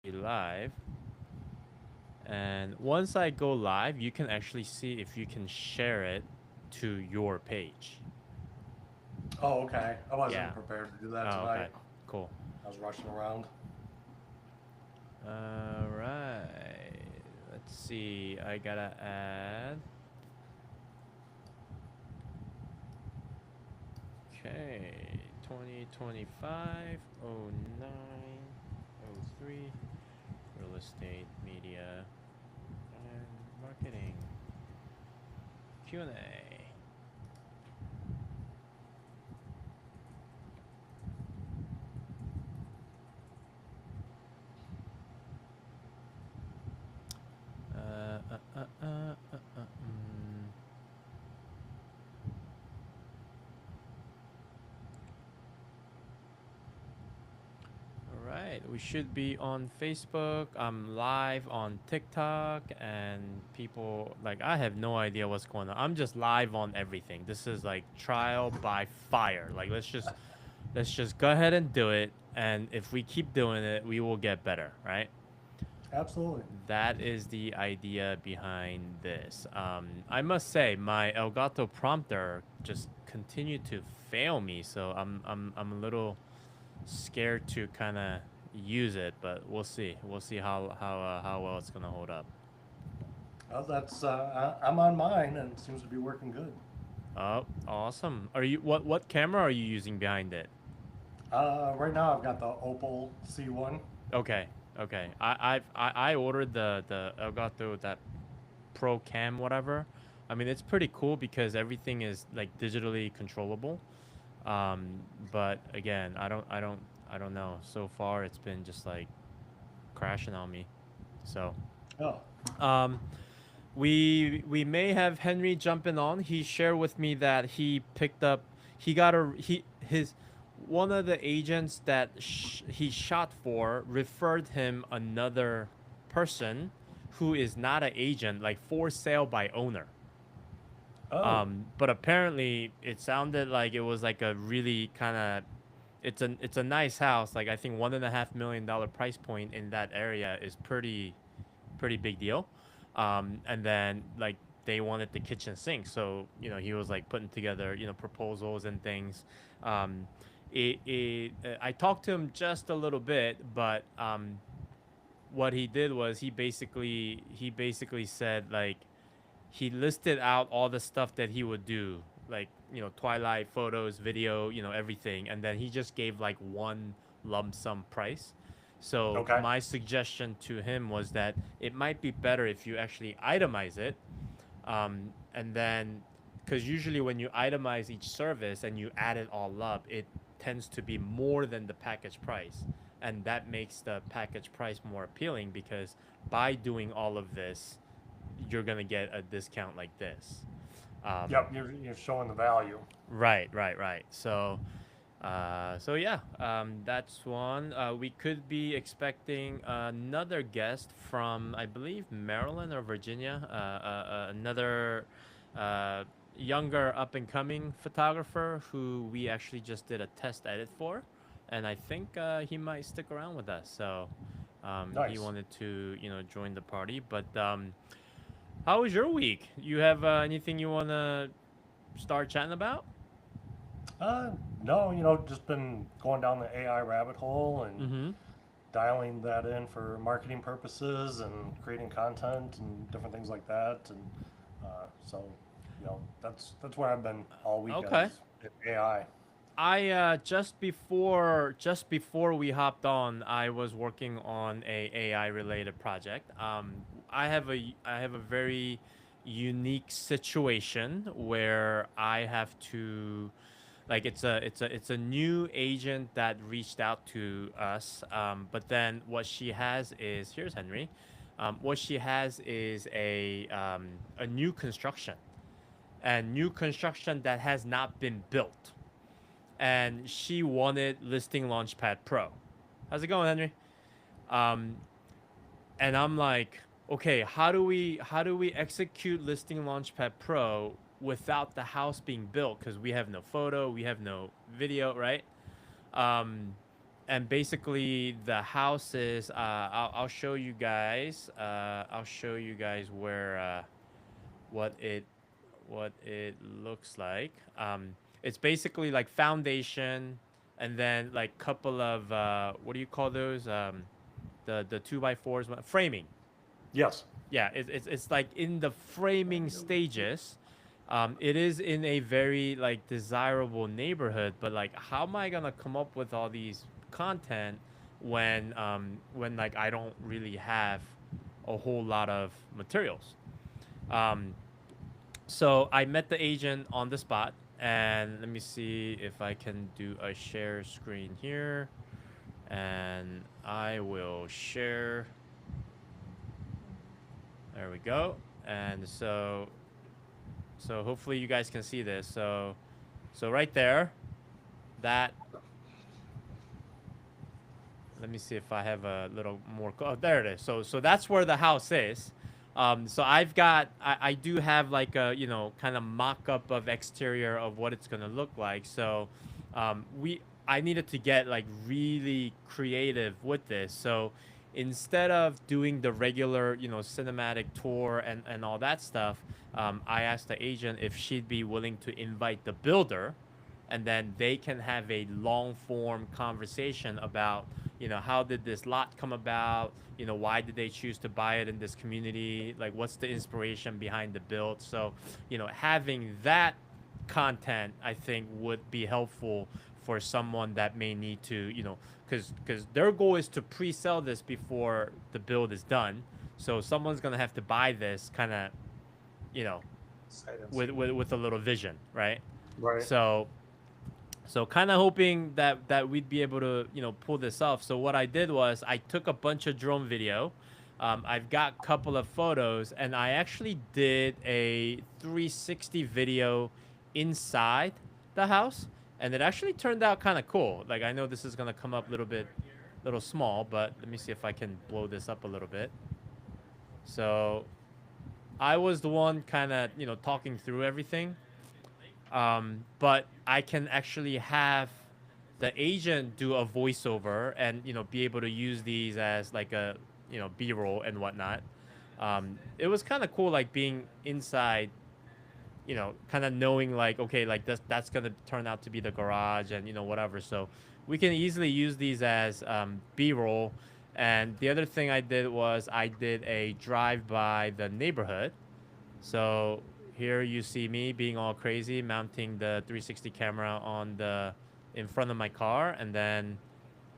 live. And once I go live, you can actually see if you can share it to your page. Oh, okay. I Yeah. wasn't prepared to do that Oh, okay. tonight. Cool. I was rushing around. All right. Let's see. I gotta add. Okay. 2025 09 03 real estate media and marketing Q&A. Uh, uh, uh, uh, uh, uh, mm. All right, we should be on Facebook. I'm live on TikTok, and people like I have no idea what's going on. I'm just live on everything. This is like trial by fire. Like let's just go ahead and do it, and if we keep doing it, we will get better, right? Absolutely. That is the idea behind this. I must say, my Elgato prompter just continued to fail me, so I'm a little scared to kind of use it, but we'll see. We'll see how well it's gonna hold up. Well, I'm on mine and it seems to be working good. Oh, awesome! Are you what camera are you using behind it? Right now I've got the Opal C1. Okay, okay. I ordered the Elgato that Pro Cam whatever. I mean, it's pretty cool because everything is like digitally controllable. Um, but again, I don't know. So far, it's been just like crashing on me. So, Oh, um, we may have Henry jumping on. He shared with me that he picked up. He got a he his one of the agents that he shot for referred him another person who is not an agent, like for sale by owner. oh, But apparently it sounded like it was like a really kind of it's a nice house. Like I think $1.5 million price point in that area is pretty big deal. And then like they wanted the kitchen sink, so he was like putting together proposals and things. Um, I talked to him just a little bit, but what he did was he basically said like he listed out all the stuff that he would do, like twilight photos, video, everything, and then he just gave like one lump sum price. So okay. my suggestion to him was that it might be better if you actually itemize it, and then because usually when you itemize each service and you add it all up, it tends to be more than the package price, and that makes the package price more appealing because by doing all of this you're gonna get a discount like this. Yep, you're showing the value. Right, right, right. So yeah, that's one. We could be expecting another guest from, I believe, Maryland or Virginia. Another uh, younger up and coming photographer who we actually just did a test edit for, and I think he might stick around with us. So he Nice. wanted to join the party, but. How was your week? You have anything you want to start chatting about? Uh, no, just been going down the AI rabbit hole and Mm-hmm. dialing that in for marketing purposes and creating content and different things like that. And so, that's where I've been all weekend Okay. is AI. I just before we hopped on, I was working on a AI related project. I have a very unique situation where I have to like it's a new agent that reached out to us. But then what she has is here's Henry. What she has is a new construction, and new construction that has not been built, and she wanted Listing Launchpad Pro. How's it going, Henry? Um, and I'm like, okay, how do we execute Listing Launchpad Pro without the house being built? Because we have no photo, we have no video, right? Um, and basically the house is I'll show you guys I'll show you guys where what it what it looks like. It's basically like foundation, and then like couple of what do you call those? The 2x4s framing. Yes. Yeah, it's like in the framing stages. It is in a very like desirable neighborhood, but like, how am I gonna come up with all these content when like I don't really have a whole lot of materials? Um, so I met the agent on the spot, and let me see if I can do a share screen here, and I will share. There we go. And so hopefully you guys can see this. So right there, that, let me see if I have a little more. Oh, there it is. So that's where the house is. So I do have like a, kind of mock up of exterior of what it's gonna look like. So I needed to get like really creative with this. So instead of doing the regular, cinematic tour and all that stuff, I asked the agent if she'd be willing to invite the builder, and then they can have a long form conversation about, how did this lot come about, why did they choose to buy it in this community, like what's the inspiration behind the build. So having that content, I think, would be helpful for someone that may need to, because their goal is to pre-sell this before the build is done. So someone's gonna have to buy this kind of, you know with a little vision, right? Right. So kind of hoping that we'd be able to, pull this off. So what I did was I took a bunch of drone video. I've got a couple of photos, and I actually did a 360 video inside the house, and it actually turned out kind of cool. Like, I know this is gonna come up a little small, but let me see if I can blow this up a little bit. So I was the one kind of, talking through everything. But I can actually have the agent do a voiceover and, be able to use these as like a, B-roll and whatnot. It was kind of cool, like being inside, kind of knowing like, okay, like that's gonna turn out to be the garage and, whatever. So we can easily use these as B-roll. And the other thing I did was I did a drive by the neighborhood. So here you see me being all crazy, mounting the 360 camera in front of my car, and then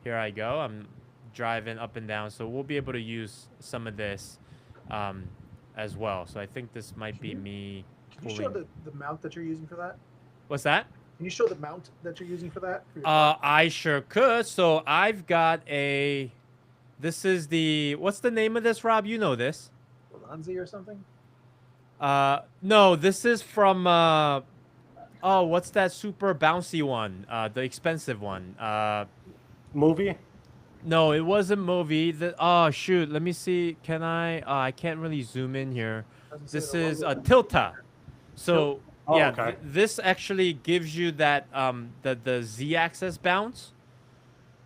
here I go. I'm driving up and down, so we'll be able to use some of this as well. So I think this might be me Can you show pulling. the mount that you're using for that? What's that? Can you show the mount that you're using for that? For your I sure could. So I've got a. This is the. What's the name of this, Rob? You know this. Lanzi or something? No, this is from oh, what's that super bouncy one? The expensive one. Movie. No, it wasn't movie. Oh shoot, let me see. Can I? I can't really zoom in here. Doesn't say This the is a logo. Tilta. So Oh, yeah, okay. this actually gives you that the z-axis bounce,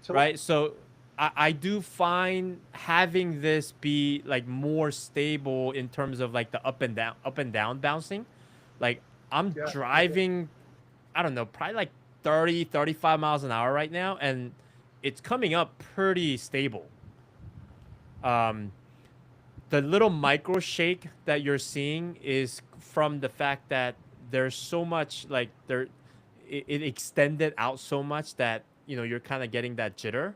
Tilt? right? So I do find having this be like more stable in terms of like the up and down bouncing. Like, I'm Yeah. driving, I don't know, probably like 30, 35 miles an hour right now, and it's coming up pretty stable. Um, the little micro shake that you're seeing is from the fact that there's so much like it extended out so much that you're kind of getting that jitter.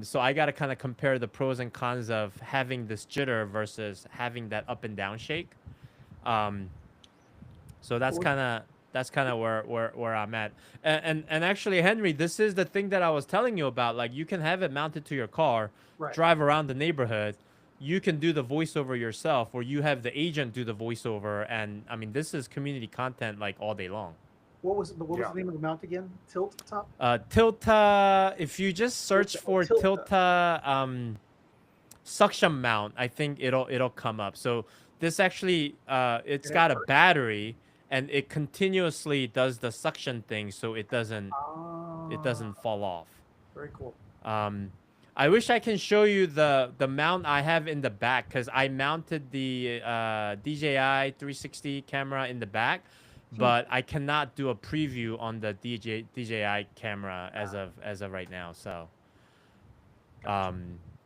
So I got to kind of compare the pros and cons of having this jitter versus having that up and down shake. Um, so that's kind of where I'm at. And actually, Henry, this is the thing that I was telling you about. Like, you can have it mounted to your car, Right. drive around the neighborhood. You can do the voiceover yourself, or you have the agent do the voiceover. And I mean, this is community content like all day long. What was the Yeah. name of the mount again? Tilt top? Tilta, if you just search for Tilta. Tilta suction mount, I think it'll come up. So this actually it's got a battery, and it continuously does the suction thing, so it doesn't Ah. fall off. Very cool. I wish I can show you the mount I have in the back because I mounted the DJI 360 camera in the back, but I cannot do a preview on the DJI camera as of right now. So, Gotcha.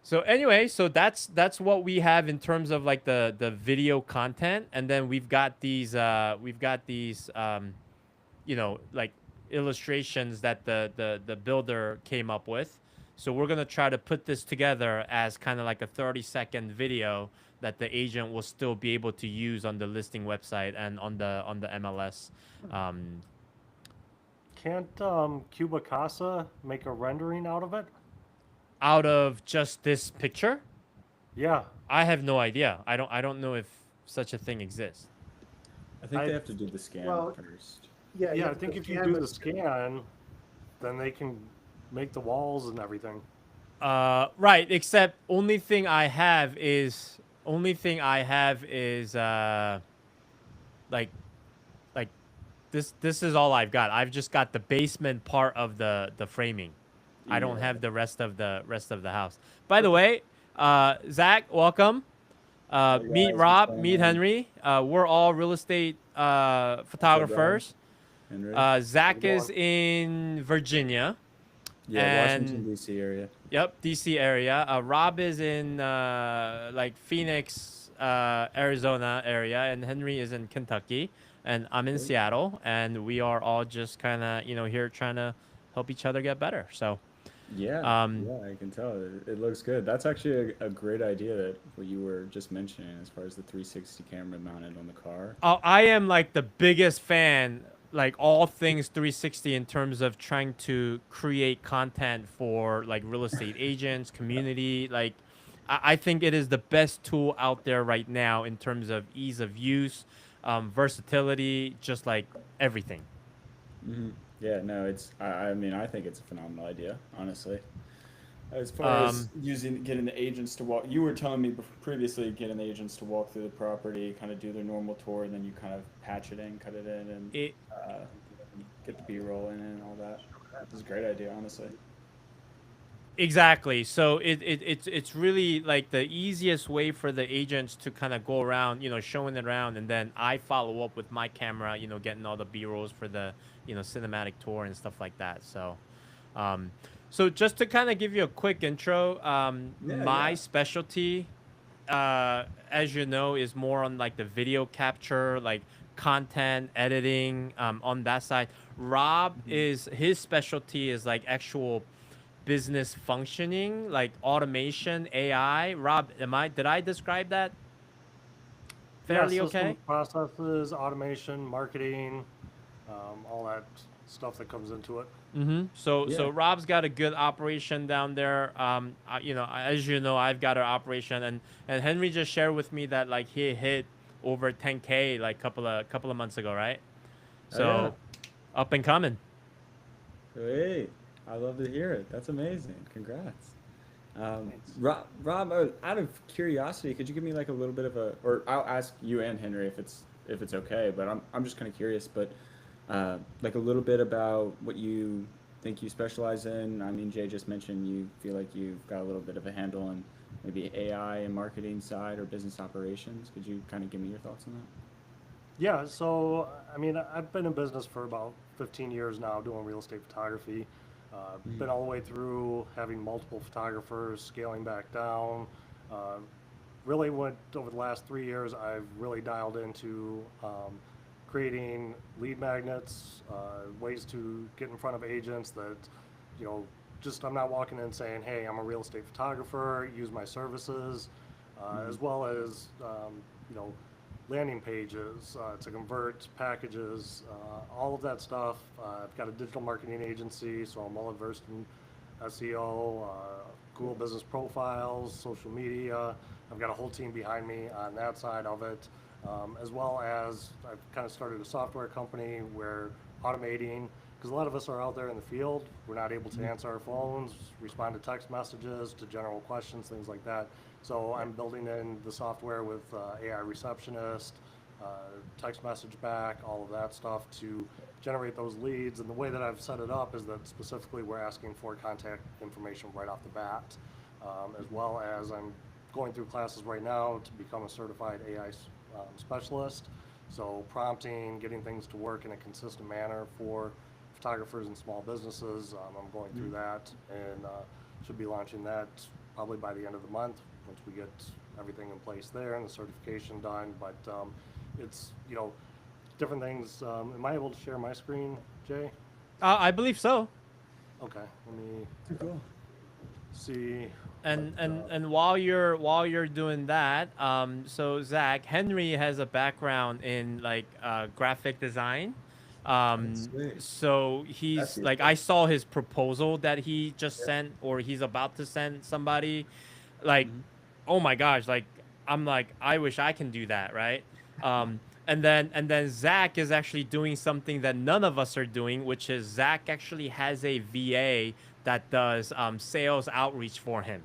so anyway, so that's what we have in terms of like the video content, and then we've got these you know, like illustrations that the builder came up with. So we're gonna try to put this together as kind of like a 30-second video that the agent will still be able to use on the listing website and on the MLS. Um, Can't Cuba Casa make a rendering out of it? Out of just this picture, Yeah, I have no idea. I don't know if such a thing exists. I think I- they have to do the scan Well, first. Yeah, yeah. I have think to if you scan do the- the scan, then they can make the walls and everything. Right. Except only thing I have is like like this is all I've got. I've just got the basement part of the framing. I don't Yeah. have the rest of the house. By the way, Zach, welcome. Hey Meet guys, what's Rob, going meet on? Henry. We're all real estate photographers. Henry? Zach going? is in Virginia. Yeah, Washington and- D.C. area. Yep, DC area. Rob is in like Phoenix, Arizona area, and Henry is in Kentucky, and I'm in Cool. Seattle, and we are all just kind of here trying to help each other get better. So, Yeah, Um, yeah, I can tell. It looks good. That's actually a great idea that what you were just mentioning as far as the 360 camera mounted on the car. I am like the biggest fan, like all things 360 in terms of trying to create content for like real estate agents, community. Like, I think it is the best tool out there right now in terms of ease of use, versatility, just like everything. Yeah, no, I mean, I think it's a phenomenal idea, honestly. As far as getting the agents to walk, you were telling me previously getting the agents to walk through the property, kind of do their normal tour, and then you kind of patch it in, cut it in, and It get the B-roll in and all that. It's a great idea, honestly. Exactly. So it's really like the easiest way for the agents to kind of go around, showing it around, and then I follow up with my camera, getting all the B-rolls for the, cinematic tour and stuff like that. So, so just to kind of give you a quick intro, my yeah. specialty, as you know, is more on like the video capture, like content editing, on that side. Rob is his specialty is like actual business functioning, like automation, AI. Rob, did I describe that fairly Yeah, okay? system processes, automation, marketing, all that stuff that comes into it. So Yeah. Rob's got a good operation down there. As you know, I've got an operation, and Henry just shared with me that like he hit over 10K like couple of months ago, right? So yeah. up and coming. Great. I love to hear it. That's amazing. Congrats. Thanks. Rob, out of curiosity, could you give me like a little bit of or I'll ask you and Henry if it's okay, but I'm just kind of curious, but like a little bit about what you think you specialize in. I mean, Jay just mentioned you feel like you've got a little bit of a handle on maybe AI and marketing side or business operations. Could you kind of give me your thoughts on that? Yeah, so I mean, I've been in business for about 15 years now doing real estate photography. Been all the way through having multiple photographers, scaling back down. Really went over the last 3 years, I've really dialed into creating lead magnets, ways to get in front of agents that, just I'm not walking in saying, hey, I'm a real estate photographer, use my services, as well as, landing pages to convert packages, all of that stuff. I've got a digital marketing agency, so I'm well versed in SEO, Google business profiles, social media. I've got a whole team behind me on that side of it, as well as I've kind of started a software company where automating, because a lot of us are out there in the field, we're not able to answer our phones, respond to text messages, to general questions, things like that. So I'm building in the software with AI receptionist, text message back, all of that stuff to generate those leads. And the way that I've set it up is that specifically we're asking for contact information right off the bat, as well as I'm going through classes right now to become a certified AI specialist. So prompting, getting things to work in a consistent manner for photographers and small businesses. I'm going through that and should be launching that probably by the end of the month once we get everything in place there and the certification done. But it's, different things. Am I able to share my screen, Jay? I believe so. Okay, let me Too cool. see. And while you're doing that, so Zach, Henry has a background in like graphic design. Sweet. So That's he's useful. like, I saw his proposal that he just sent, or he's about to send somebody. Like, oh my gosh, like I'm like, I wish I can do that, right? And then Zach is actually doing something that none of us are doing, which is Zach actually has a VA that does sales outreach for him.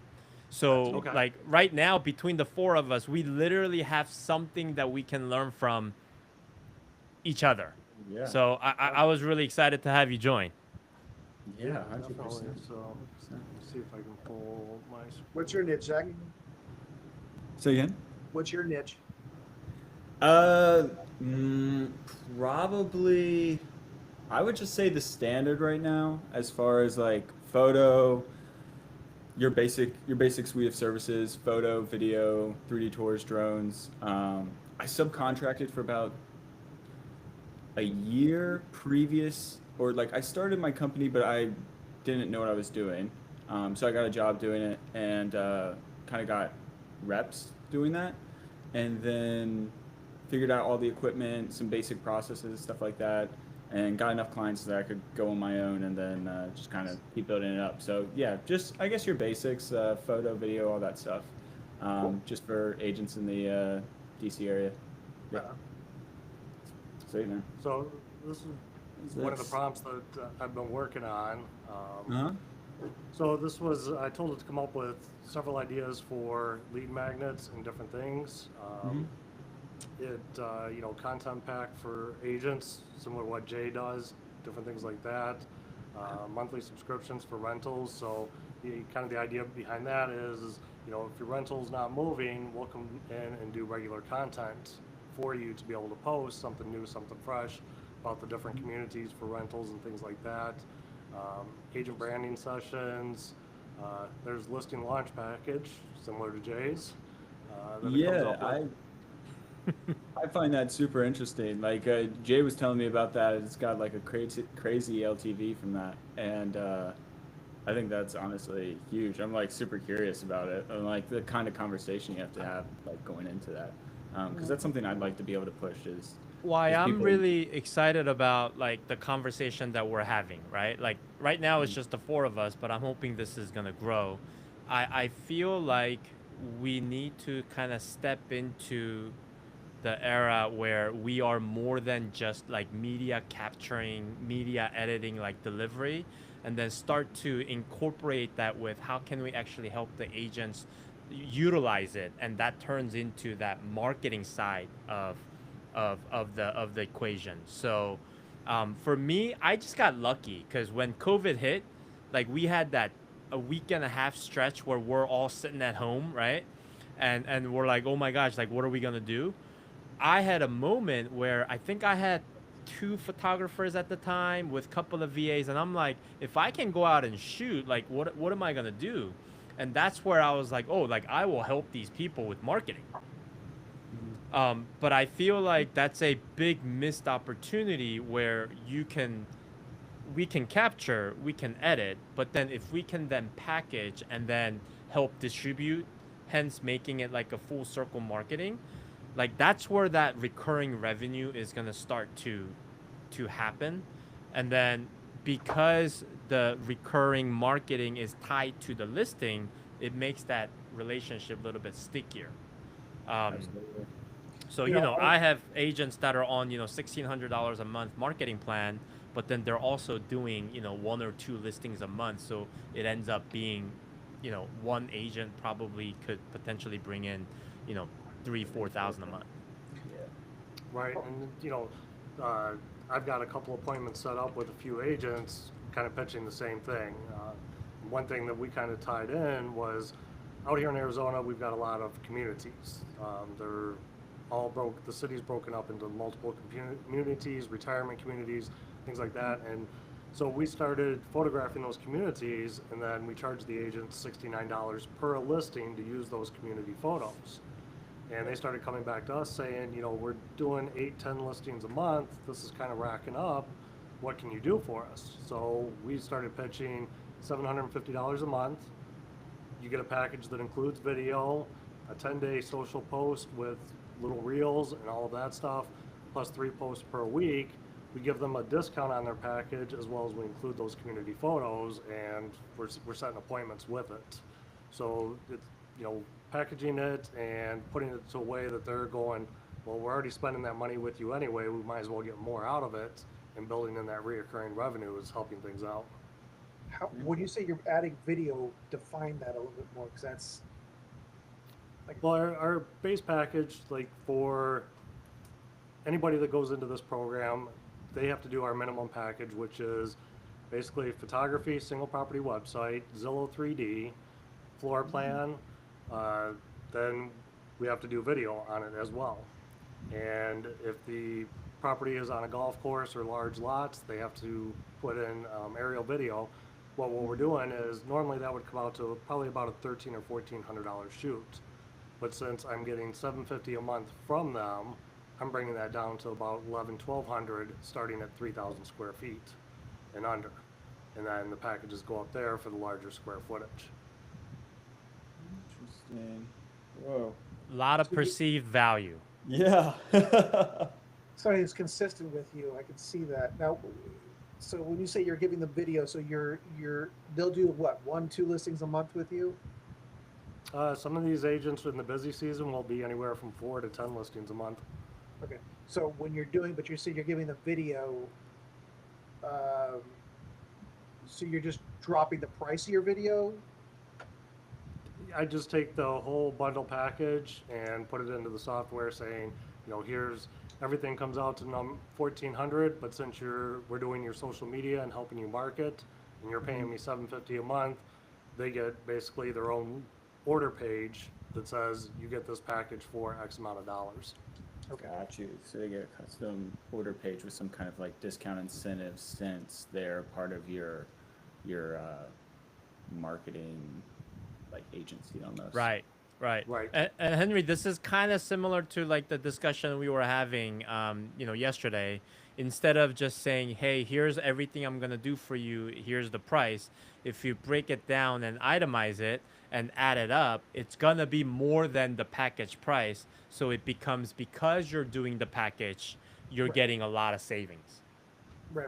So Okay. like right now, between the four of us, we literally have something that we can learn from each other. Yeah. So I was really excited to have you join. Yeah, definitely. 100%. So let me see if I can pull my screen. What's your niche, Zach? Say again? What's your niche? Uh, Probably, I would just say the standard right now, as far as like photo, your basic suite of services, photo, video, 3D tours, drones. I subcontracted for about a year previous, or like I started my company, but I didn't know what I was doing. So I got a job doing it and kind of got reps doing that. And then figured out all the equipment, some basic processes, stuff like that, and got enough clients that I could go on my own and then just kind of keep building it up. So yeah, just I guess your basics, photo, video, all that stuff, just for agents in the DC area. Yeah. Sweet, man. So this is one of the prompts that I've been working on. Uh-huh. So this was, I told it to come up with several ideas for lead magnets and different things. Content pack for agents, similar to what Jay does, different things like that. Monthly subscriptions for rentals. So the idea behind that is, if your rental's not moving, we'll come in and do regular content for you to be able to post something new, something fresh about the different communities for rentals and things like that. Agent branding sessions. There's listing launch package, similar to Jay's. that it comes Yeah, up with. I find that super interesting. Like Jay was telling me about that. It's got like a crazy LTV from that, and I think that's honestly huge. I'm like super curious about it, and like the kind of conversation you have to have like going into that, because that's something I'd like to be able to push. Is Why is I'm people- really excited about like the conversation that we're having, right? Like right now it's just the four of us, but I'm hoping this is gonna grow. I feel like we need to kind of step into the era where we are more than just like media capturing, media editing, like delivery, and then start to incorporate that with how can we actually help the agents utilize it, and that turns into that marketing side of the equation. So for me, I just got lucky because when COVID hit, like we had that a week and a half stretch where we're all sitting at home, right? And we're like, oh my gosh, like what are we gonna do? I had a moment where I think I had 2 photographers at the time with a couple of VAs, and I'm like, if I can go out and shoot, like what am I gonna do? And that's where I was like, oh, like I will help these people with marketing. But I feel like that's a big missed opportunity where we can capture, we can edit, but then if we can then package and then help distribute, hence making it like a full circle marketing, like that's where that recurring revenue is going to start to happen. And then because the recurring marketing is tied to the listing, it makes that relationship a little bit stickier. Absolutely. So, Yeah, I have agents that are on, $1,600 a month marketing plan, but then they're also doing, 1 or 2 listings a month. So it ends up being, one agent probably could potentially bring in, 3,000-4,000 a month. Right, and I've got a couple appointments set up with a few agents, kind of pitching the same thing. One thing that we kind of tied in was out here in Arizona, we've got a lot of communities. They're all broke. The city's broken up into multiple communities, retirement communities, things like that. And so we started photographing those communities, and then we charged the agents $69 per listing to use those community photos. And they started coming back to us saying, we're doing 8, 10 listings a month. This is kind of racking up. What can you do for us? So we started pitching $750 a month. You get a package that includes video, a 10-day social post with little reels and all of that stuff, plus 3 posts per week. We give them a discount on their package, as well as we include those community photos, and we're setting appointments with it. So it's, packaging it and putting it to a way that they're going, well, we're already spending that money with you anyway, we might as well get more out of it, and building in that reoccurring revenue is helping things out. When you say you're adding video, define that a little bit more, because that's like, Well, our base package, like for anybody that goes into this program, they have to do our minimum package, which is basically photography, single property website, Zillow 3D, floor plan. Then we have to do video on it as well. And if the property is on a golf course or large lots, they have to put in aerial video. What we're doing is normally that would come out to probably about a $1,300 or $1,400 shoot. But since I'm getting $750 a month from them, I'm bringing that down to about $1,100-1,200, starting at 3,000 square feet and under. And then the packages go up there for the larger square footage. Interesting. Whoa. A lot of perceived value. Yeah. something that's consistent with you. I can see that. Now, so when you say you're giving them video, so they'll do what, 1-2 listings a month with you? Some of these agents in the busy season will be anywhere from 4 to 10 listings a month. Okay. So when you're doing, but you say you're giving the video, so you're just dropping the price of your video? I just take the whole bundle package and put it into the software saying, here's everything comes out to $1,400, but since we're doing your social media and helping you market, and you're paying me $750 a month, they get basically their own order page that says you get this package for X amount of dollars. Okay. Got you. So they get a custom order page with some kind of like discount incentive since they're part of your marketing like agency almost. Right. Right. And Henry, this is kind of similar to like the discussion we were having, yesterday. Instead of just saying, "Hey, here's everything I'm gonna do for you. Here's the price." If you break it down and itemize it and add it up, it's gonna be more than the package price. So it becomes, because you're doing the package, you're Right. getting a lot of savings. Right.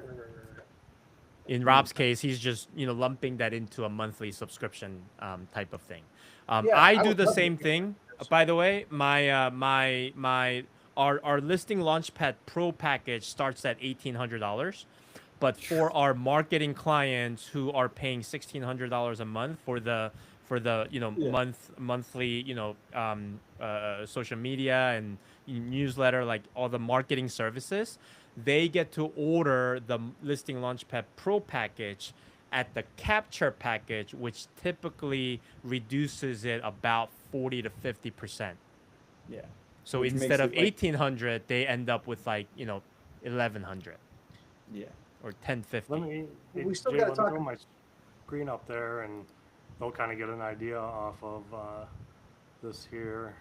In Rob's case, he's just lumping that into a monthly subscription type of thing. Yeah, I I do would the love to same do thing. that. By the way, our listing launchpad pro package starts at $1,800, but for our marketing clients who are paying $1,600 a month for the Yeah. monthly social media and newsletter, like all the marketing services, they get to order the listing launchpad pro package at the capture package, which typically reduces it about 40 to 50%. Yeah. So Which makes instead of it, like- 1,800, they end up with 1,100 Yeah. or 1,050. Let me, We still Jay, gotta let me talk- throw my screen up there and they'll kind of get an idea off of this here.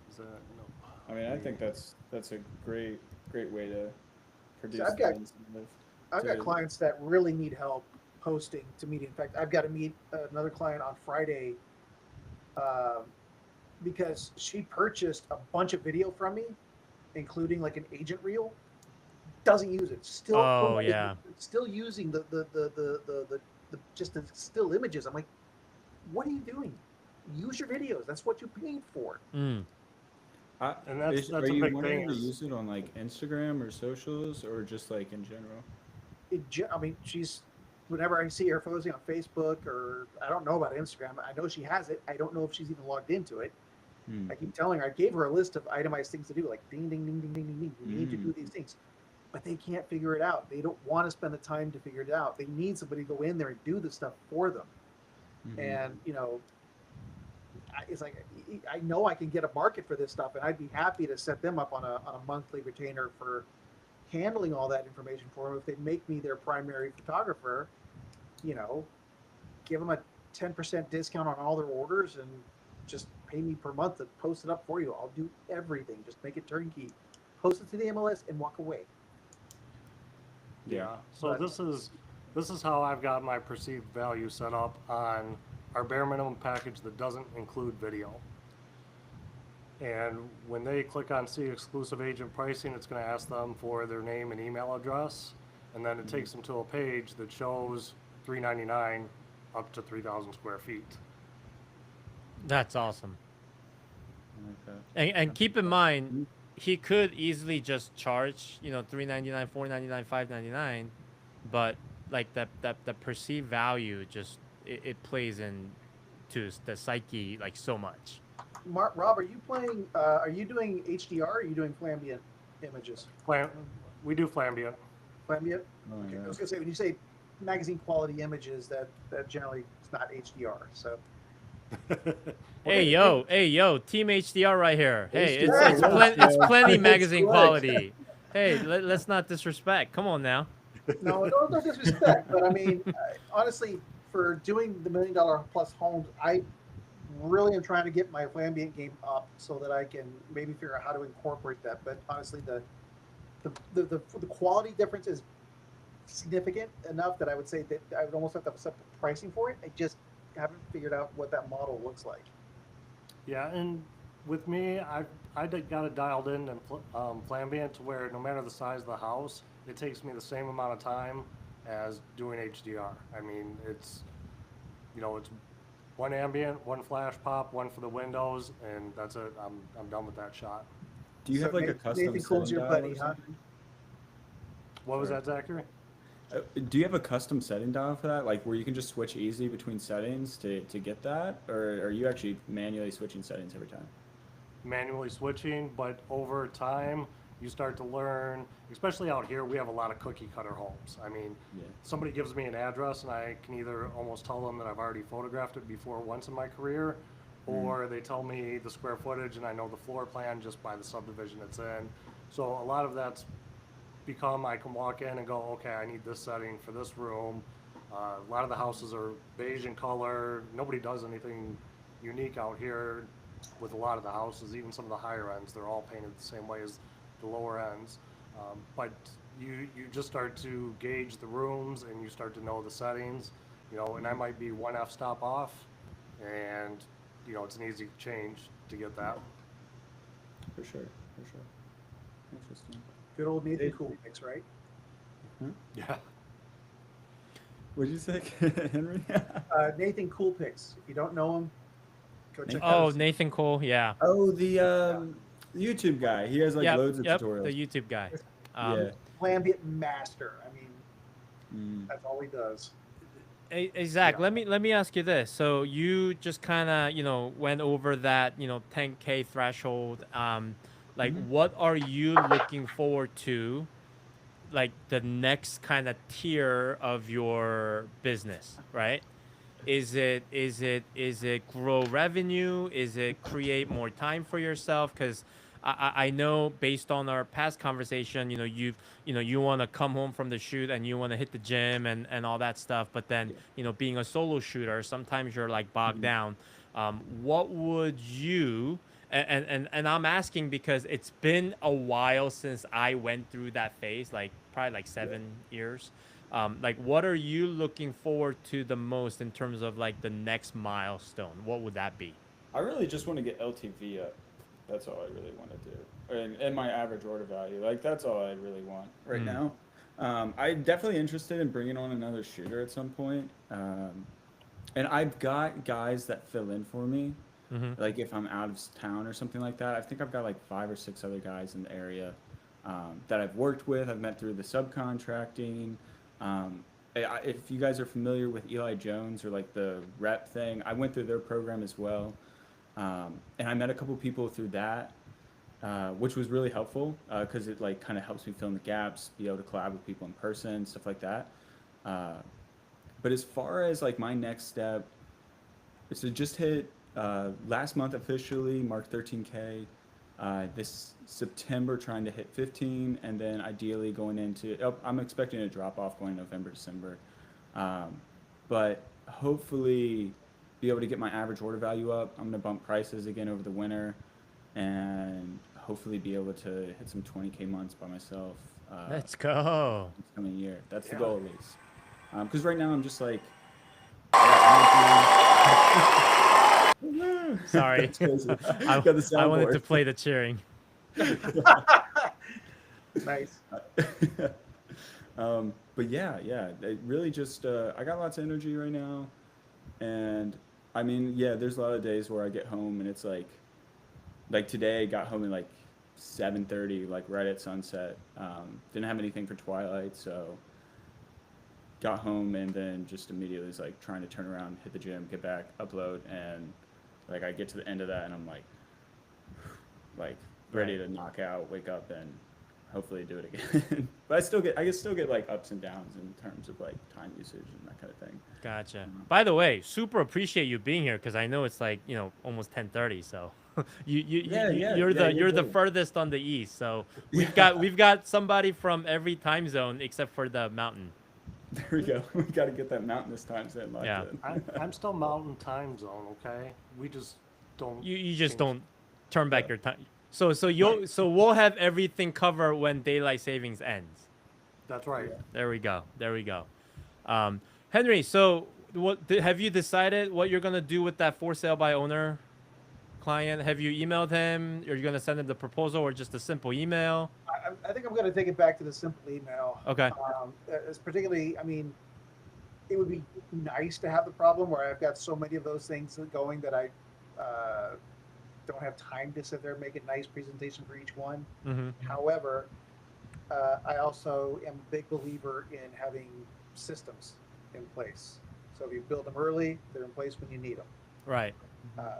Is that, no. I mean, I think that's a great way to produce I've got- the incentive. I've got to- clients that really need help posting to media. In fact, I've got to meet another client on Friday because she purchased a bunch of video from me, including like an agent reel. Doesn't use it. Still, Oh, yeah. Still using the just the still images. I'm like, what are you doing? Use your videos. That's what you paid for. And that's are a you big wanting thing to is- use it on like Instagram or socials or just like in general? I mean, whenever I see her posting on Facebook, or I don't know about Instagram. I know she has it. I don't know if she's even logged into it. Hmm. I keep telling her, I gave her a list of itemized things to do, like ding, ding, ding, ding, ding, ding, ding. You need to do these things. But they can't figure it out. They don't want to spend the time to figure it out. They need somebody to go in there and do the stuff for them. And, it's like, I know I can get a market for this stuff, and I'd be happy to set them up on a monthly retainer for handling all that information for them. If they make me their primary photographer, you know, give them a 10% discount on all their orders and just pay me per month to post it up for you. I'll do everything. Just make it turnkey. Post it to the MLS and walk away. Yeah. So But- this is how I've got my perceived value set up on our bare minimum package that doesn't include video. And when they click on see exclusive agent pricing, it's going to ask them for their name and email address, and then it takes them to a page that shows $399 up to 3,000 square feet. That's awesome. Okay. And keep in mind, he could easily just charge, you know, $399, $499, $599, but like the perceived value just it plays in to the psyche like so much. Rob, are you playing? Are you doing HDR? Or are you doing flambient images? We do flambient. Flambient. Oh, Okay. yeah. I was gonna say when you say magazine quality images, that generally it's not HDR. So Hey yo, Team HDR right here. Hey, HDR it's works, it's yeah. plenty It's magazine good. quality. Hey, let's not disrespect. Come on now. no, don't disrespect. But I mean, honestly, for doing the $1 million plus homes, I really am trying to get my flambient game up so that I can maybe figure out how to incorporate that. But honestly, the quality difference is significant enough that I would say that I would almost have to set pricing for it. I just haven't figured out what that model looks like. Yeah, and with me, I got it dialed in and flambient to where no matter the size of the house, it takes me the same amount of time as doing HDR. I mean, it's one ambient, one flash pop, one for the windows, and that's it. I'm done with that shot. Do you have like a custom Nathan Cool's setting your dial buddy, or huh? something? What was Sorry. that, Zachary? Do you have a custom setting dial for that? Like where you can just switch easy between settings to get that? Or are you actually manually switching settings every time? Manually switching, but over time, you start to learn, especially out here, we have a lot of cookie cutter homes. I mean, Yeah. somebody gives me an address and I can either almost tell them that I've already photographed it before once in my career, or they tell me the square footage and I know the floor plan just by the subdivision it's in. So a lot of that's become, I can walk in and go, okay, I need this setting for this room. A lot of the houses are beige in color. Nobody does anything unique out here with a lot of the houses, even some of the higher ends. They're all painted the same way as the lower ends. But you just start to gauge the rooms and you start to know the settings, and I might be one f-stop off, and it's an easy change to get that. For sure. Interesting. Good old Nathan Cool mix, right? Yeah. What'd you say, Henry? Nathan Cool Picks. If you don't know him, go check out Oh, his- Nathan Cole, yeah. Oh, the YouTube guy. He has like Yep, loads of yep, tutorials. the YouTube guy. Yeah. Flambient master. I mean, Mm. that's all he does. Hey, Zach, Yeah. let me ask you this. So you just kind of, went over that, 10K threshold. Like, what are you looking forward to, like the next kind of tier of your business, right? Is it grow revenue? Is it create more time for yourself? Because I know based on our past conversation, you want to come home from the shoot and you want to hit the gym and all that stuff. But then, being a solo shooter, sometimes you're like bogged down. What would you, and I'm asking because it's been a while since I went through that phase, like probably like 7 years. Like, what are you looking forward to the most in terms of like the next milestone? What would that be? I really just want to get LTV up. That's all I really want to do. And my average order value. Like, that's all I really want right now. I'm definitely interested in bringing on another shooter at some point. And I've got guys that fill in for me. Like, if I'm out of town or something like that. I think I've got like 5 or 6 other guys in the area that I've worked with. I've met through the subcontracting. If you guys are familiar with Eli Jones or like the rep thing, I went through their program as well. And I met a couple people through that, which was really helpful because it like kind of helps me fill in the gaps, be able to collab with people in person, stuff like that. Uh, but as far as like my next step, so just hit last month officially, marked 13K. This September trying to hit 15, and then ideally going into, oh, I'm expecting a drop off going November, December. But hopefully be able to get my average order value up. I'm gonna bump prices again over the winter, and hopefully be able to hit some 20K months by myself Let's go. this coming year. That's the Yeah. goal at least. Because right now I'm just like, I got energy. Sorry. That's crazy. I, Got the I wanted to soundboard. play the cheering. Nice. But yeah, it really just I got lots of energy right now, and I mean, yeah, there's a lot of days where I get home and it's like today I got home at like 7:30, like right at sunset. Didn't have anything for twilight, so got home and then just immediately was like trying to turn around, hit the gym, get back, upload, and like I get to the end of that and I'm like ready to knock out, wake up, and hopefully do it again. But I can still get like ups and downs in terms of like time usage and that kind of thing. Gotcha. By the way, super appreciate you being here because I know it's like almost 10:30. So you're you're the good. furthest on the east. So Yeah. we've got somebody from every time zone except for the mountain. There we go. We got to get that mountainous time zone locked Yeah. in. I'm still Mountain Time Zone, okay? We just don't. You just change- don't turn back your time. So we'll have everything covered when daylight savings ends. That's right. There we go. Henry, so have you decided what you're gonna do with that for sale by owner client? Have you emailed him? Are you gonna send him the proposal or just a simple email? I think I'm going to take it back to the simple email. Okay. As particularly, I mean, it would be nice to have the problem where I've got so many of those things going that I don't have time to sit there and make a nice presentation for each one. Mm-hmm. However, I also am a big believer in having systems in place. So if you build them early, they're in place when you need them. Right.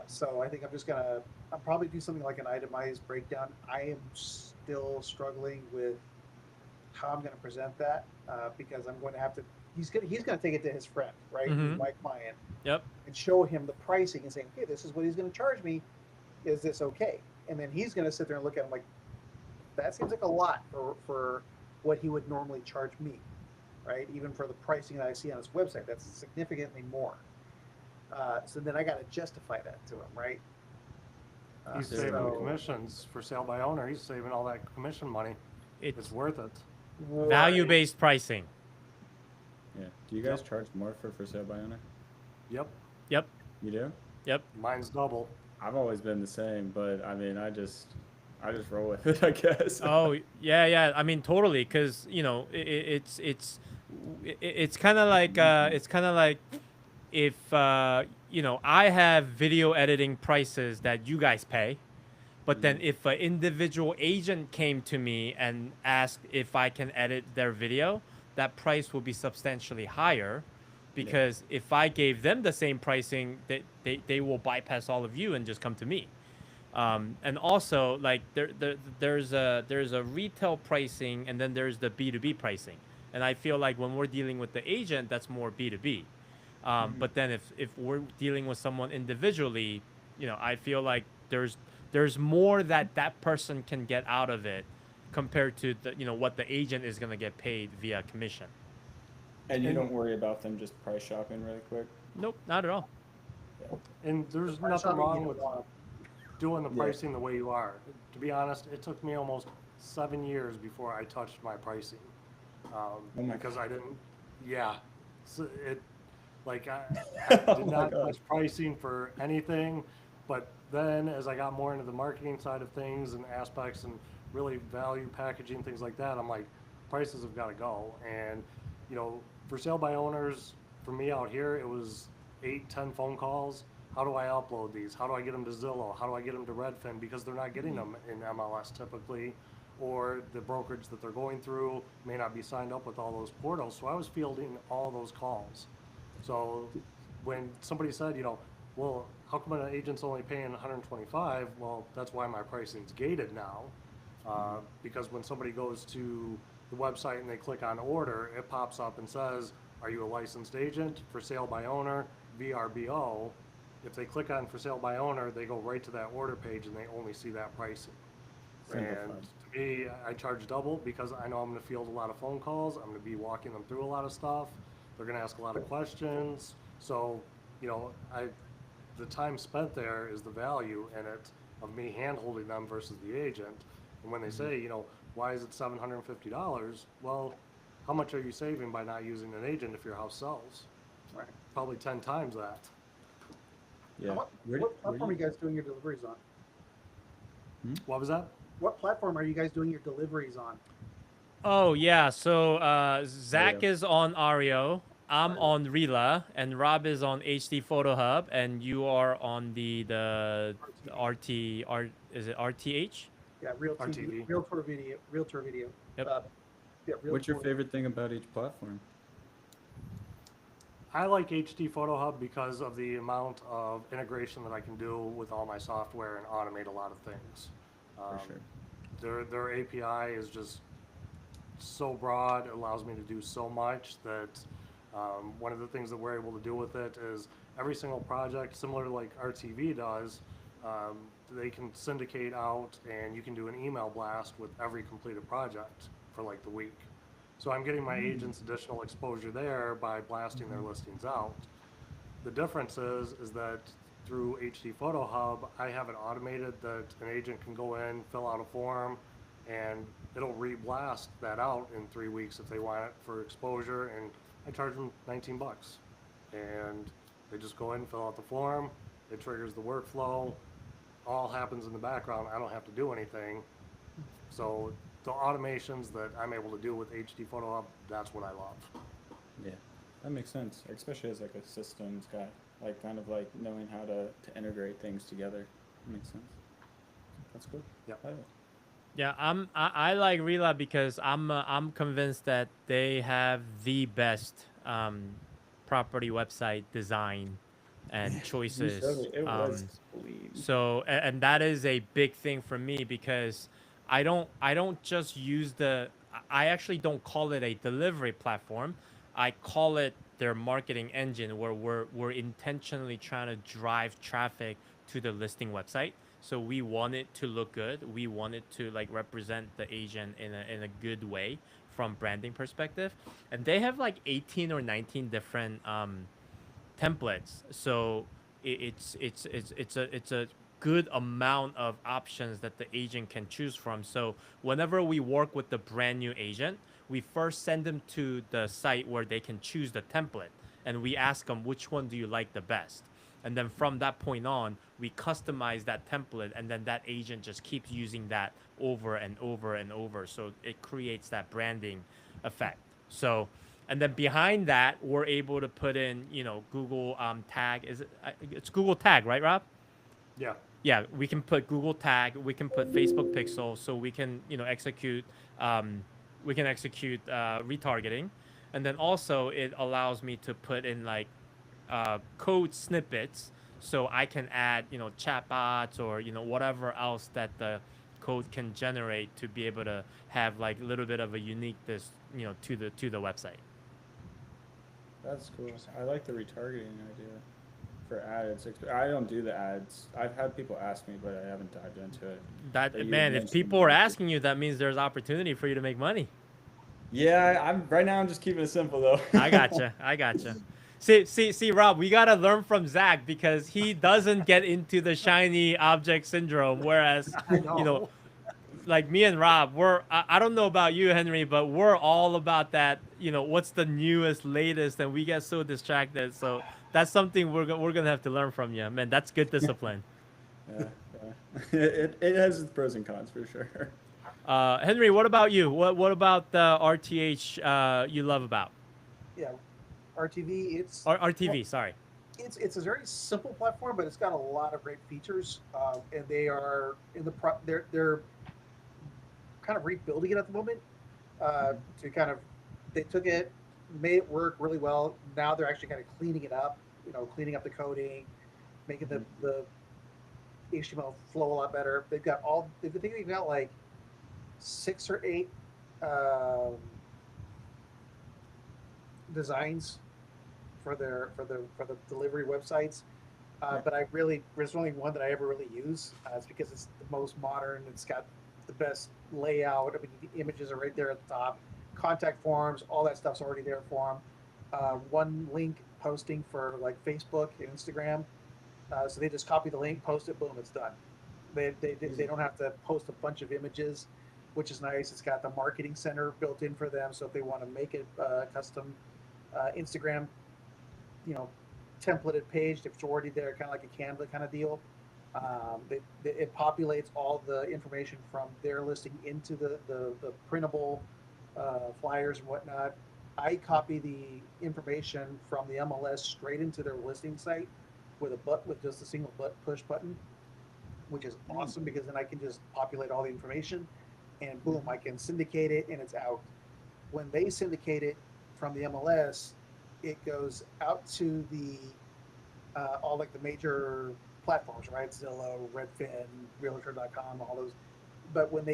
So I think I'll probably do something like an itemized breakdown. I am still struggling with how I'm going to present that because I'm going to have to. He's going to take it to his friend, right? Mhm. Who's my client, Yep. and show him the pricing and say, okay, this is what he's going to charge me. Is this okay? And then he's going to sit there and look at him like, that seems like a lot for what he would normally charge me, right? Even for the pricing that I see on his website, that's significantly more. So then I got to justify that to him, right? He's So- saving commissions for sale by owner. He's saving all that commission money. It's It's worth it. value-based pricing. Yeah. Do you guys charge more for sale by owner? Yep. Yep. You do? Yep. Mine's double. I've always been the same, but I mean, I just roll with it, I guess. Oh yeah. I mean totally, because it's kind of like if I have video editing prices that you guys pay, but then if an individual agent came to me and asked if I can edit their video, that price will be substantially higher, because if I gave them the same pricing, they will bypass all of you and just come to me. And also, like there's a retail pricing, and then there's the B2B pricing. And I feel like when we're dealing with the agent, that's more B2B. But then if we're dealing with someone individually, I feel like there's more that person can get out of it compared to what the agent is gonna get paid via commission. And you don't worry about them just price shopping really quick? Nope, not at all. And there's Price nothing shopping, wrong you with don't want. doing the Yeah. pricing the way you are. To be honest, it took me almost 7 years before I touched my pricing. Oh my Because I didn't, yeah. So I Oh did my not God. touch pricing for anything. But then as I got more into the marketing side of things and aspects and really value packaging, things like that, I'm like, prices have got to go. And, for sale by owners, for me out here, it was 8-10 phone calls. How do I upload these? How do I get them to Zillow? How do I get them to Redfin? Because they're not getting them in MLS typically, or the brokerage that they're going through may not be signed up with all those portals. So I was fielding all those calls. So when somebody said, well, how come an agent's only paying 125? Well, that's why my pricing's gated now. Because when somebody goes to the website and they click on order, it pops up and says, are you a licensed agent, for sale by owner, VRBO? If they click on for sale by owner, they go right to that order page and they only see that pricing. Simplified. And to me, I charge double because I know I'm going to field a lot of phone calls. I'm going to be walking them through a lot of stuff. They're going to ask a lot of questions. So, you know, the time spent there is the value in it of me hand holding them versus the agent. And when they say, you know, why is it $750? Well, how much are you saving by not using an agent if your house sells? Right. Probably 10 times that. Yeah. What Where platform are do you guys doing your deliveries on? What was that? What platform are you guys doing your deliveries on? Oh yeah, so Zach Ario. is on Ario, I'm Ario. on Rela, and Rob is on HD Photo Hub, and you are on the RTV. is it RTH? Yeah, Real TV, RTV. Realtor Video. Yep. Yeah, What's your Realtor. favorite thing about each platform? I like HD Photo Hub because of the amount of integration that I can do with all my software and automate a lot of things. For sure. Their API is just so broad, it allows me to do so much that one of the things that we're able to do with it is every single project, similar to like RTV does, they can syndicate out and you can do an email blast with every completed project for like the week. So I'm getting my agents additional exposure there by blasting their listings out. The difference is that through HD Photo Hub, I have it automated that an agent can go in, fill out a form, and it'll re-blast that out in 3 weeks if they want it for exposure, and I charge them 19 bucks. And they just go in, fill out the form, it triggers the workflow, all happens in the background, I don't have to do anything. So the automations that I'm able to do with HD Photo Hub, that's what I love. Yeah, that makes sense, especially as like a systems guy, like kind of like knowing how to integrate things together. That makes sense. That's cool. Yep. I like it. Yeah, I like Rela because I'm convinced that they have the best property website design and choices. It was clean. So and that is a big thing for me because I don't just use I actually don't call it a delivery platform. I call it their marketing engine where we're intentionally trying to drive traffic to the listing website. So we want it to look good. We want it to like represent the agent in a good way from branding perspective. And they have like 18 or 19 different templates. So it's a good amount of options that the agent can choose from. So whenever we work with the brand new agent, we first send them to the site where they can choose the template, and we ask them which one do you like the best. And then from that point on, we customize that template, and then that agent just keeps using that over and over and over. So it creates that branding effect. So, and then behind that, we're able to put in, Google tag. It's Google tag, right, Rob? Yeah. Yeah, we can put Google tag. We can put Facebook pixel, so we can, execute. Retargeting, and then also it allows me to put in like code snippets, so I can add chatbots or whatever else that the code can generate to be able to have like a little bit of a uniqueness to the website. That's cool. I like the retargeting idea for ads. I don't do the ads. I've had people ask me, but I haven't dived into it. That But you man, if mentioned people are that. asking you, that means there's opportunity for you to make money. Yeah, I'm right now. I'm just keeping it simple though. I gotcha. See, Rob, we gotta learn from Zach because he doesn't get into the shiny object syndrome, whereas I know. like me and Rob, I don't know about you, Henry, but we're all about that. What's the newest, latest, and we get so distracted. So that's something we're gonna have to learn from you, man. That's good discipline. Yeah. It has its pros and cons for sure. Henry, what about you? What about the RTH you love about Yeah, RTV. RTV? Sorry. It's a very simple platform, but it's got a lot of great features, and they are they're kind of rebuilding it at the moment. To kind of they took it, made it work really well. Now they're actually kind of cleaning it up, cleaning up the coding, making the HTML flow a lot better. They've got all. I think they've got like 6 or 8 um, designs for the delivery websites. Yeah. But there's only one that I ever really use. It's because it's the most modern. It's got the best layout. I mean, the images are right there at the top. Contact forms, all that stuff's already there for them. One link posting for like Facebook and Instagram. So they just copy the link, post it, boom, it's done. They don't have to post a bunch of images, which is nice. It's got the marketing center built in for them. So if they want to make it custom Instagram, you know, templated page, if it's already there, kind of like a Canva kind of deal. It populates all the information from their listing into the printable flyers and whatnot. I copy the information from the MLS straight into their listing site with just a single push button, which is awesome because then I can just populate all the information and boom, I can syndicate it and it's out. When they syndicate it from the MLS, it goes out to the all like the major platforms, right? Zillow, Redfin, Realtor.com, all those. But when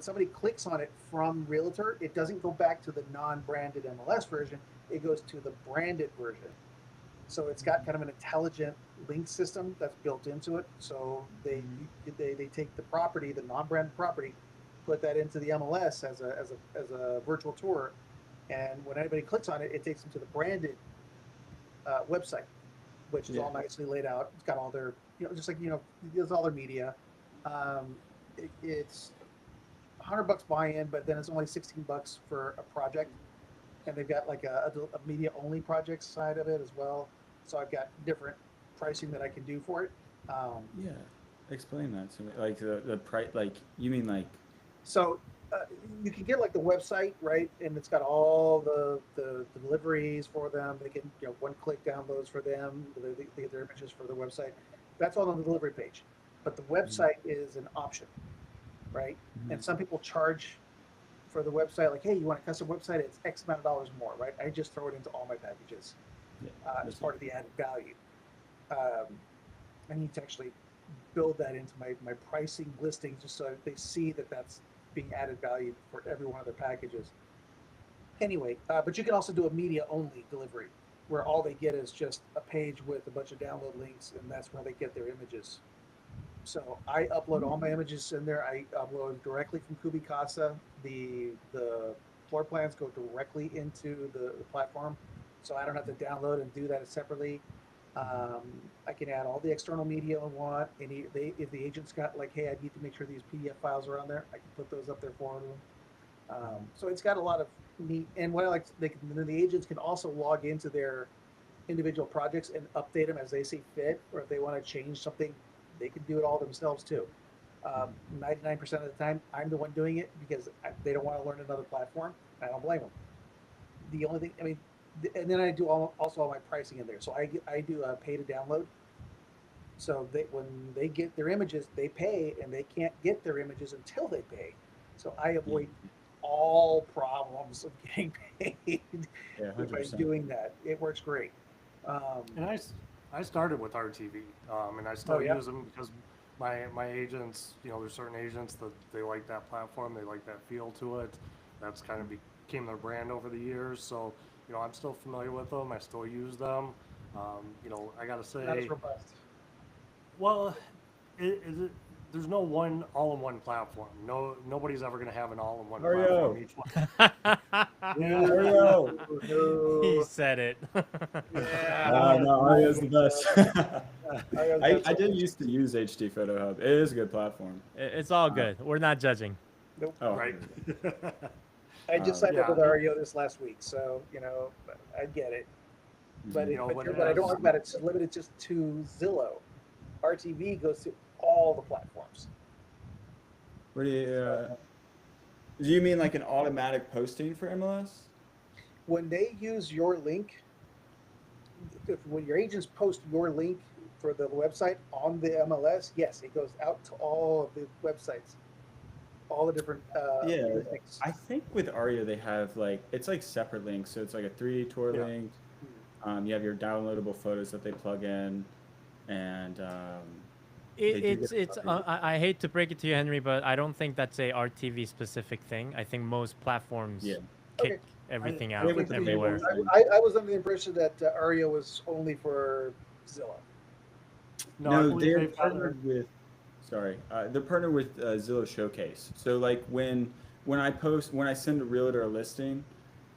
somebody clicks on it from Realtor, it doesn't go back to the non-branded MLS version. It goes to the branded version. So it's got kind of an intelligent link system that's built into it. So they take the property, the non-branded property, put that into the MLS as a virtual tour, and when anybody clicks on it, it takes them to the branded website, which is all nicely laid out. It's got all their, just like, it's all their media. It's $100 buy-in, but then it's only $16 for a project, and they've got like a media only project side of it as well. So I've got different pricing that I can do for it. Yeah, explain that to me. Like the price, like you mean like So you can get like the website, right? And it's got all the deliveries for them. They can, one-click downloads for them. They get their images for the website. That's all on the delivery page. But the website is an option, right? And some people charge for the website, like, hey, you want a custom website? It's X amount of dollars more, right? I just throw it into all my packages as part of the added value. I need to actually build that into my pricing listings just so they see that that's being added value for every one of their packages. Anyway, but you can also do a media only delivery where all they get is just a page with a bunch of download links, and that's where they get their images. So I upload all my images in there. I upload directly from Kubicasa. The floor plans go directly into the platform, so I don't have to download and do that separately. I can add all the external media I want. If the agent's got like, hey, I need to make sure these PDF files are on there, I can put those up there for them. So it's got a lot of neat. And what I like, then the agents can also log into their individual projects and update them as they see fit, or if they want to change something, they can do it all themselves too. 99% of the time, I'm the one doing it because they don't want to learn another platform. I don't blame them. The only thing, I mean, and then I do also all my pricing in there. So I do a pay to download. So when they get their images, they pay, and they can't get their images until they pay. So I avoid all problems of getting paid by doing that. It works great. And I started with RTV, and I still use them because my agents, there's certain agents that they like that platform, they like that feel to it. That's kind of became their brand over the years. So, I'm still familiar with them. I still use them. I gotta say, Not as robust. well, there's no one all-in-one platform. Nobody's ever gonna have an all-in-one platform. Each one. Mario. He said it. Yeah. No, Ario's the best. Ario's I did used to use HD Photo Hub. It is a good platform. It's all good. We're not judging. Nope. Oh, Right. I just signed up yeah. with Ario this last week, so I get it. But, when but I don't like that it's limited just to Zillow. RTV goes to all the platforms. What do you mean like an automatic posting for MLS? When they use your link, when your agents post your link for the website on the MLS, yes, it goes out to all of the websites, all the different links. I think with Ario they have it's like separate links. So it's like a 3D tour link. You have your downloadable photos that they plug in, and and they do get It's updated. I hate to break it to you, Henry, but I don't think that's a RTV specific thing. I think most platforms Yeah. kick Okay. everything I out with the everywhere. paywall. I was under the impression that Aria was only for Zillow. No, I No, believe they're they've got partnered with. Sorry, they're partnered with Zillow Showcase. So like when I send a realtor a listing,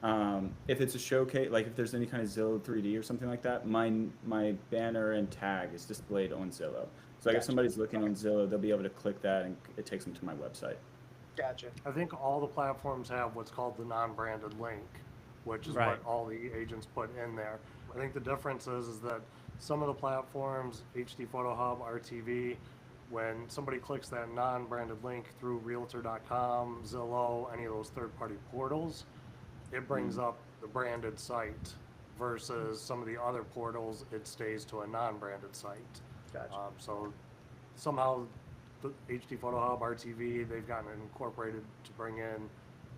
if it's a showcase, like if there's any kind of Zillow 3D or something like that, my banner and tag is displayed on Zillow. So like if Gotcha. somebody's looking on Zillow, they'll be able to click that and it takes them to my website. Gotcha. I think all the platforms have what's called the non-branded link, which is Right. what all the agents put in there. I think the difference is that some of the platforms, HD Photo Hub, RTV, when somebody clicks that non-branded link through Realtor.com, Zillow, any of those third-party portals, it brings up the branded site versus some of the other portals, it stays to a non-branded site. Gotcha. So somehow the HD Photo Hub, RTV, they've gotten it incorporated to bring in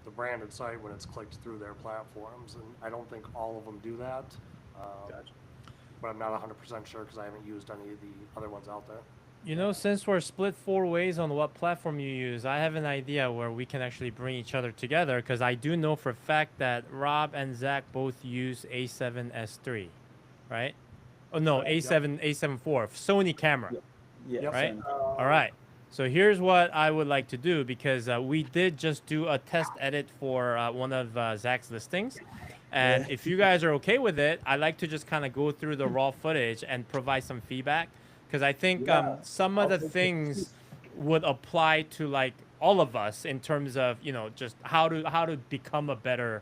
the branded site when it's clicked through their platforms. And I don't think all of them do that. Gotcha. But I'm not 100% sure because I haven't used any of the other ones out there. You know, since we're split 4 ways on what platform you use, I have an idea where we can actually bring each other together because I do know for a fact that Rob and Zach both use A7S3, right? Oh no, A7 A7 IV Sony camera. Yeah. Yep. Right? same. All right. So here's what I would like to do because we did just do a test edit for one of Zach's listings. And if you guys are okay with it, I'd like to just kind of go through the raw footage and provide some feedback because I think Yeah, some of I'll the take it. things would apply to like all of us in terms of, you know, just how to become a better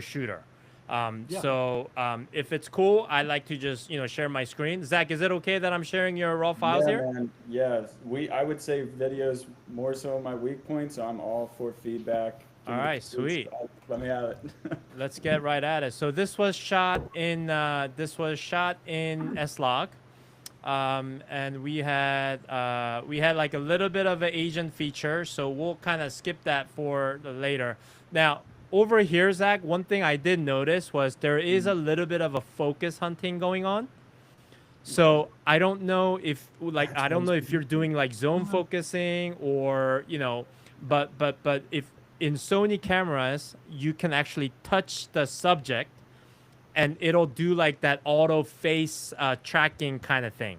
shooter. Yeah. So if it's cool, I'd like to just, you know, share my screen. Zach, is it okay that I'm sharing your raw files Yeah, here? man. Yeah, I would say videos more so my weak point, so I'm all for feedback. Give All me the right, tools, sweet. Let me have it. Let's get right at it. So this was shot in S-Log, and we had like a little bit of an Asian feature. So we'll kind of skip that for later. Now over here, Zach, one thing I did notice was there is a little bit of a focus hunting going on. So I don't know if like That's I what I don't was know if you're doing like zone Uh-huh. focusing or you know, but if in Sony cameras you can actually touch the subject and it'll do like that auto face tracking kind of thing.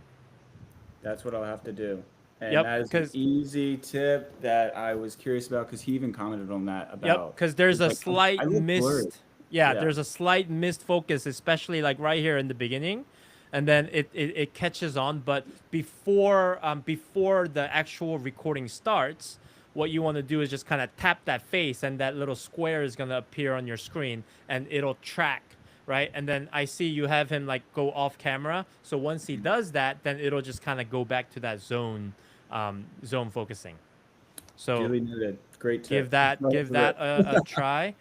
That's what I'll have to do. And Yep, that is an because easy tip that I was curious about because he even commented on that about. there's a Like, slight I look blurry. missed. Yeah, Yeah. there's a slight missed focus, especially like right here in the beginning, and then it catches on. But before the actual recording starts, what you want to do is just kind of tap that face, and that little square is gonna appear on your screen, and it'll track. Right, and then I see you have him like go off camera. So once he does that, then it'll just kind of go back to that zone focusing. So Duly noted. Great tip. give that a try.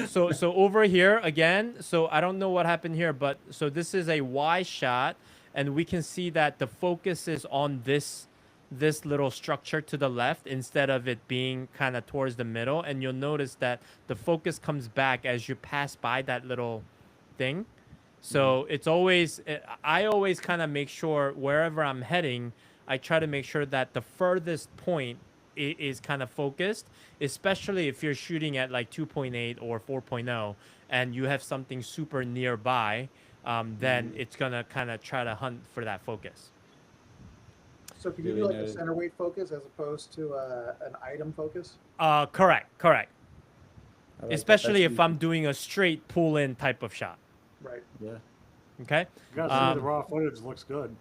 So over here again, so I don't know what happened here, but so this is a Y shot, and we can see that the focus is on this little structure to the left instead of it being kind of towards the middle, and you'll notice that the focus comes back as you pass by that little thing. So it's always I always kind of make sure wherever I'm heading, I try to make sure that the furthest point is kind of focused, especially if you're shooting at like 2.8 or 4.0 and you have something super nearby, then it's gonna kind of try to hunt for that focus. So can you Really do like a noted. center weight focus as opposed to an item focus? Correct. I like that. Especially That's if I'm doing a straight pull in type of shot. Right. Yeah. Okay. You guys see the raw footage looks good.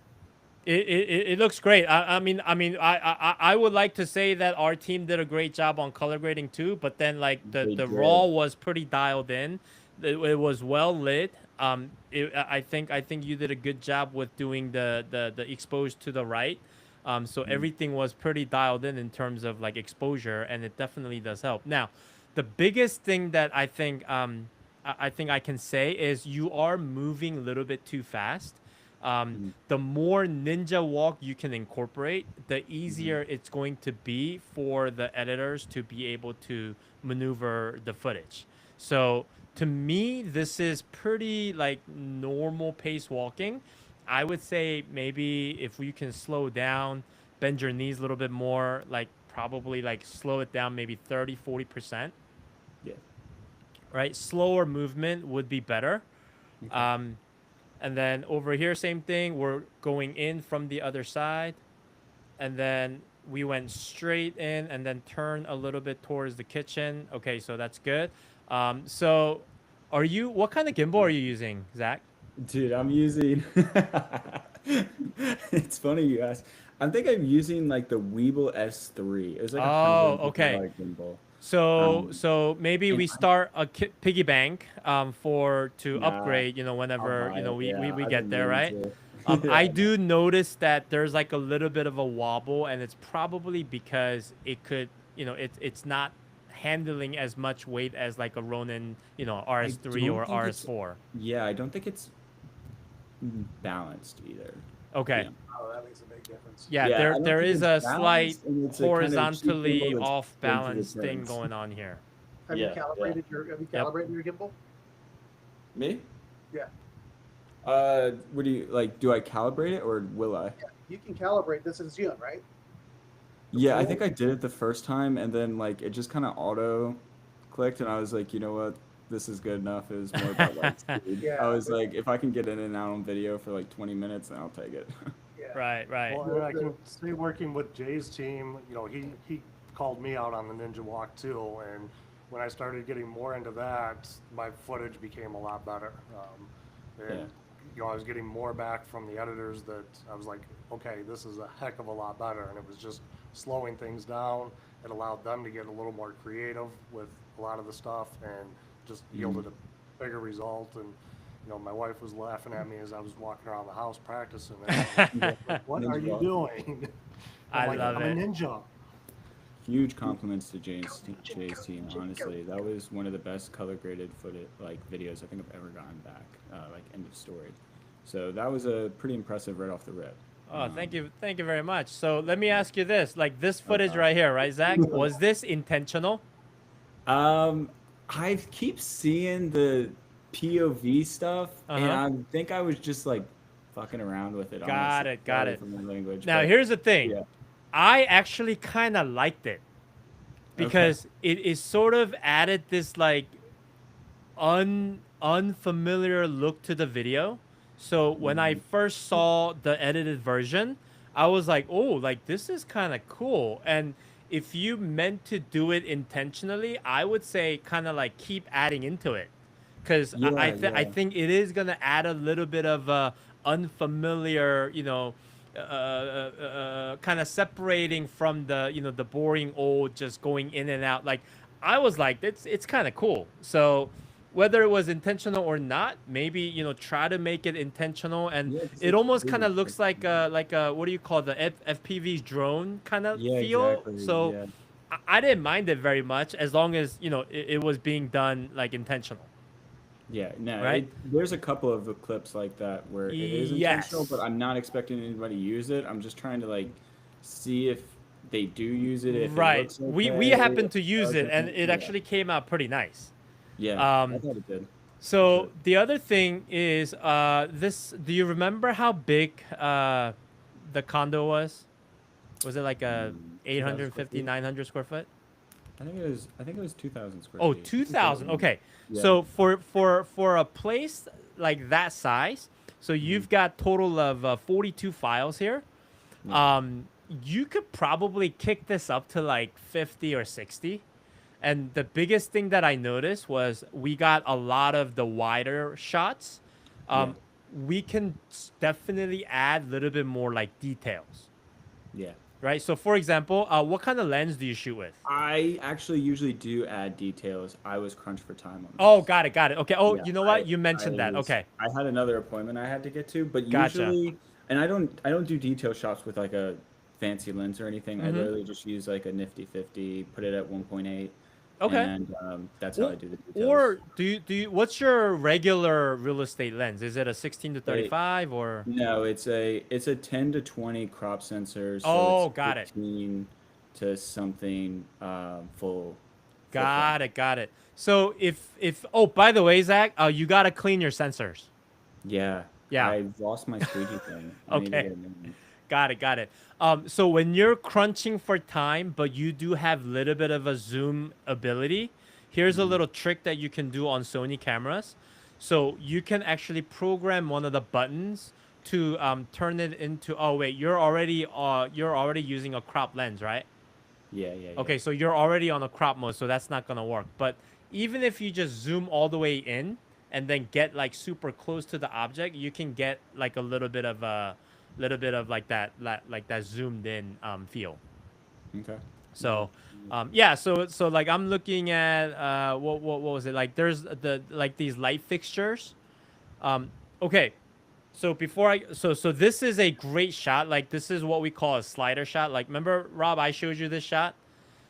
It looks great. I would like to say that our team did a great job on color grading too, but then like They the did. raw was pretty dialed in. It was well lit. I think you did a good job with doing the exposed to the right. So everything was pretty dialed in terms of like exposure, and it definitely does help. Now, the biggest thing that I think I can say is you are moving a little bit too fast. The more ninja walk you can incorporate, the easier it's going to be for the editors to be able to maneuver the footage. So to me, this is pretty like normal pace walking. I would say maybe if you can slow down, bend your knees a little bit more, like probably like slow it down maybe 30-40%, Yeah. right? Slower movement would be better. Okay. And then over here, same thing. We're going in from the other side, and then we went straight in and then turn a little bit towards the kitchen. Okay, so that's good. So what kind of gimbal are you using, Zach? Dude, I'm using. It's funny you ask. I think I'm using like the Weeble S3. It was like Oh, okay. $150 gimbal. So maybe And we start a piggy bank to nah, upgrade, I'll whenever, buy it. Yeah, we I've get been there, meaning right? to. I Yeah, do notice that there's like a little bit of a wobble, and it's probably because it could, it's not handling as much weight as like a Ronin, I RS3 don't or think it's. RS4. Yeah, I don't think it's balanced either. Okay. Yeah. Oh, that makes a big difference. Yeah, Yeah, I don't there think is it's a slight balanced, and it's a kind of cheap horizontally gimbal that's off going through the balance thing turns. going on here. Have Yeah, Have you Yep. calibrated your gimbal? Me? Yeah. What do you like? Do I calibrate it or will I? Yeah. You can calibrate this as Yun, right? Yeah, I Cool. think I did it the first time, and then like it just kind of auto clicked, and I was like, you know what, this is good enough. It was more about like speed. Yeah. I was like, if I can get in and out on video for like 20 minutes, then I'll take it. Yeah. Right, right. Well, and I can say working with Jay's team, he called me out on the Ninja Walk too, and when I started getting more into that, my footage became a lot better. And Yeah. I was getting more back from the editors that I was like, okay, this is a heck of a lot better, and it was just slowing things down. It allowed them to get a little more creative with a lot of the stuff, and just yielded a bigger result. And my wife was laughing at me as I was walking around the house practicing. And like, what are Ninja you walk. doing? I I'm like, love I'm it. a ninja. Huge compliments to Jay's team. Honestly, that was one of the best color graded footage like videos I think I've ever gotten back. Like end of story. So that was a pretty impressive right off the rip. Oh, thank you very much. So let me ask you this: like this footage right here, right, Zach? Was this intentional? I keep seeing the POV stuff, and I think I was just like fucking around with it. Got honestly. it, got Sorry it. for my language, Now but here's the thing. yeah. I actually kind of liked it because it is sort of added this like unfamiliar look to the video. So when I first saw the edited version, I was like, "Oh, like this is kind of cool." And if you meant to do it intentionally, I would say kind of like keep adding into it, because I Yeah. think it is gonna add a little bit of unfamiliar, kind of separating from the the boring old just going in and out. Like I was like, it's kind of cool. So whether it was intentional or not, maybe try to make it intentional, and Yeah, 'cause it it's almost really kind of looks like like a what do you call the FPV's drone kind of yeah, feel. exactly. So Yeah. I didn't mind it very much as long as it was being done like intentional, Yeah, no, right? there's a couple of the clips like that where it is intentional, Yes. but I'm not expecting anybody to use it. I'm just trying to like see if they do use it, if it Right. looks We okay, happened if to it use it, and doesn't. it Yeah, actually came out pretty nice. yeah, I Um, thought it did. so sure. the other thing is this. Do you remember how big the condo was? Was it like a 2,000 square 850, feet. 900 square foot? I think it was 2,000 square Oh, feet. 2,000. Okay. Yeah. So for a place like that size, so you've got total of 42 files here. Yeah. You could probably kick this up to like 50 or 60. And the biggest thing that I noticed was we got a lot of the wider shots. Yeah. We can definitely add a little bit more like details, Yeah. right? So for example, what kind of lens do you shoot with? I actually usually do add details. I was crunched for time on Oh, this. got it, got it. Okay. Oh, Yeah, you know what? You mentioned that. was- Okay. I had another appointment I had to get to, but Gotcha. usually, and I don't do detail shots with like a fancy lens or anything. I Mhm. literally just use like a nifty 50, put it at 1.8, Okay. and that's how I do the details. Or do you what's your regular real estate lens? Is it a 16 to 35 or? No, it's a 10 to 20 crop sensor. So Oh, it's got it. 15 to something full. Got it, got it. So if oh, by the way, Zach, you gotta clean your sensors. Yeah, Yeah. I lost my squeegee thing. I need to Okay. get a new one. Got it. So when you're crunching for time, but you do have a little bit of a zoom ability, here's a Mhm. little trick that you can do on Sony cameras. So you can actually program one of the buttons to turn it into. Oh wait, you're already using a crop lens, right? Yeah, yeah, yeah. Okay, so you're already on a crop mode, so that's not gonna work. But even if you just zoom all the way in and then get like super close to the object, you can get like a little bit of like that zoomed in feel. Okay. Yeah. So, yeah. So like I'm looking at what was it like? There's the like these light fixtures. Okay. So before I so this is a great shot. Like this is what we call a slider shot. Like remember Rob, I showed you this shot.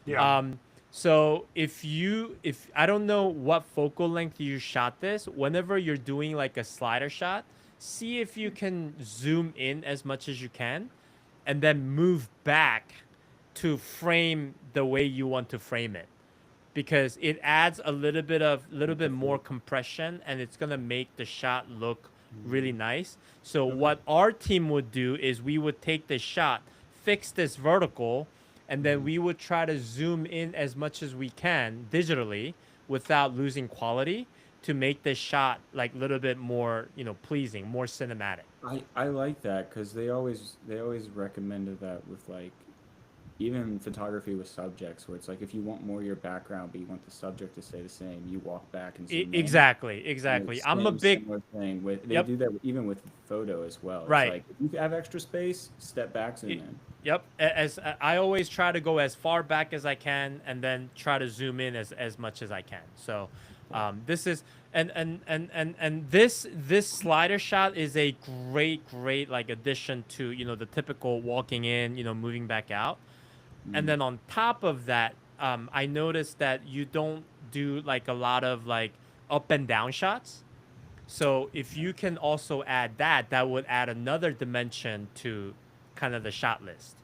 Yeah. Um, so if I don't know what focal length you shot this, whenever you're doing like a slider shot, see if you can zoom in as much as you can, and then move back to frame the way you want to frame it, because it adds a little bit more compression, and it's gonna make the shot look really nice. So Okay. what our team would do is we would take the shot, fix this vertical, and then we would try to zoom in as much as we can digitally without losing quality to make the shot like a little bit more, pleasing, more cinematic. I like that because they always recommended that with like even photography with subjects where it's like if you want more of your background but you want the subject to stay the same, you walk back and zoom in. Exactly, And exactly. it's I'm a big similar thing with they Yep. do that even with photo as well. It's Right. like if you have extra space, step back, zoom It- in. Yep. As I always try to go as far back as I can, and then try to zoom in as much as I can. So, this is and this slider shot is a great like addition to the typical walking in, moving back out, and then on top of that, I noticed that you don't do like a lot of like up and down shots. So if you can also add that, that would add another dimension to kind of the shot list.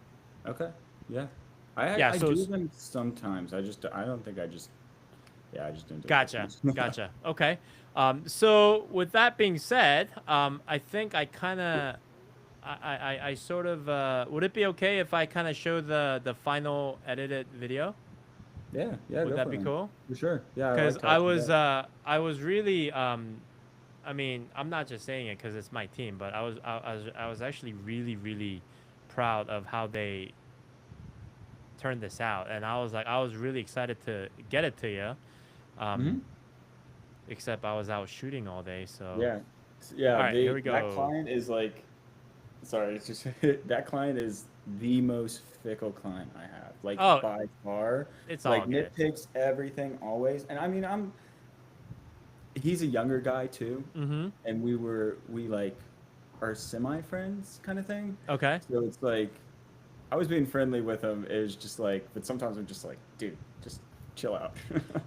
Okay. Yeah. I Yeah, I so do them sometimes. I don't think I just yeah, I just didn't do it gotcha, this much. gotcha. Okay. So with that being said, I think I kind of, I sort of, would it be okay if I kind of show the final edited video? Yeah, yeah, Would go that for be it, man. cool? For sure. Yeah, I Because like talking about it. I was really, I mean, I'm not just saying it because it's my team, but I was actually really proud of how they turned this out, and I was really excited to get it to you. Mhm. Except I was out shooting all day, so. Yeah. All Yeah, right, here they we that go. client is like sorry, it's just that client is the most fickle client I have. Like Oh, by far. it's all Like good. nitpicks everything always. And I mean, he's a younger guy too, Mm-hmm. and we like are semi friends kind of thing. Okay. So it's like I was being friendly with him is just like, but sometimes I'm just like, dude, just chill out.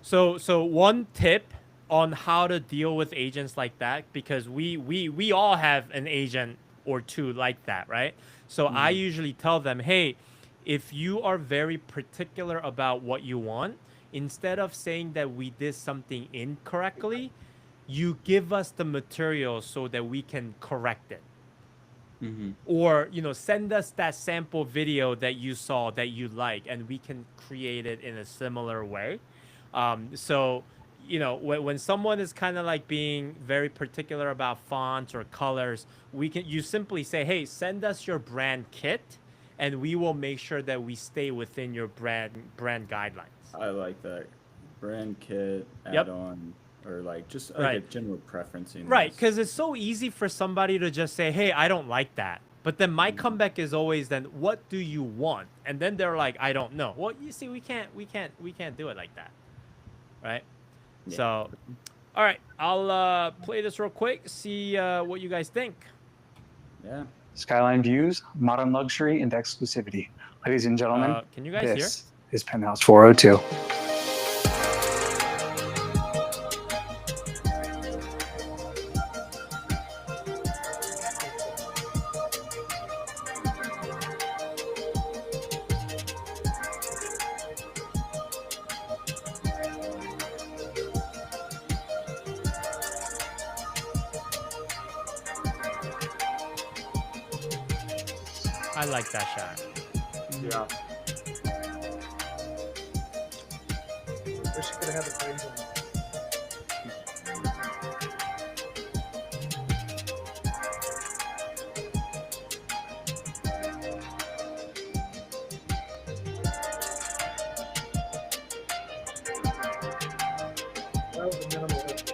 So one tip on how to deal with agents like that, because we all have an agent or two like that, right? So I Mhm. usually tell them, hey, if you are very particular about what you want, instead of saying that we did something incorrectly, you give us the material so that we can correct it. Mhm. Or send us that sample video that you saw that you like, and we can create it in a similar way. So when someone is kind of like being very particular about fonts or colors, you simply say, hey, send us your brand kit, and we will make sure that we stay within your brand guidelines. I like that brand kit Yep. add-on or like just like a Right. general preference in Right, this. because it's so easy for somebody to just say, hey, I don't like that. But then my Mhm. comeback is always, then what do you want? And then they're like, I don't know. Well, you see, we can't do it like that. Right? Yeah. So, all right, I'll play this real quick, see what you guys think. Yeah. Skyline views, modern luxury, and exclusivity. Ladies and gentlemen, Can you guys hear? this is Penthouse 402. like that shot. Yeah. Wish you could have had the frames on. That was a minimal hit.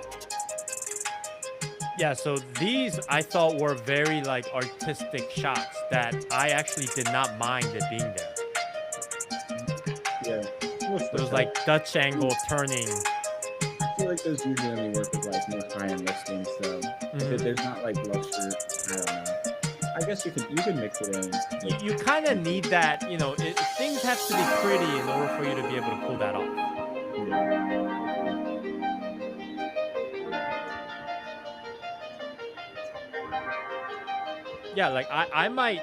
Yeah, so these I thought were very like artistic shots that I actually did not mind it being there. Yeah. Well, for Those sure. like Dutch angle turning. I feel like those usually only work with like more high-end listings, so if there's not like luxury, I don't know. I guess you could mix it in. You kind of need that, you know, things have to be pretty in order for you to be able to pull that off. Yeah, like I might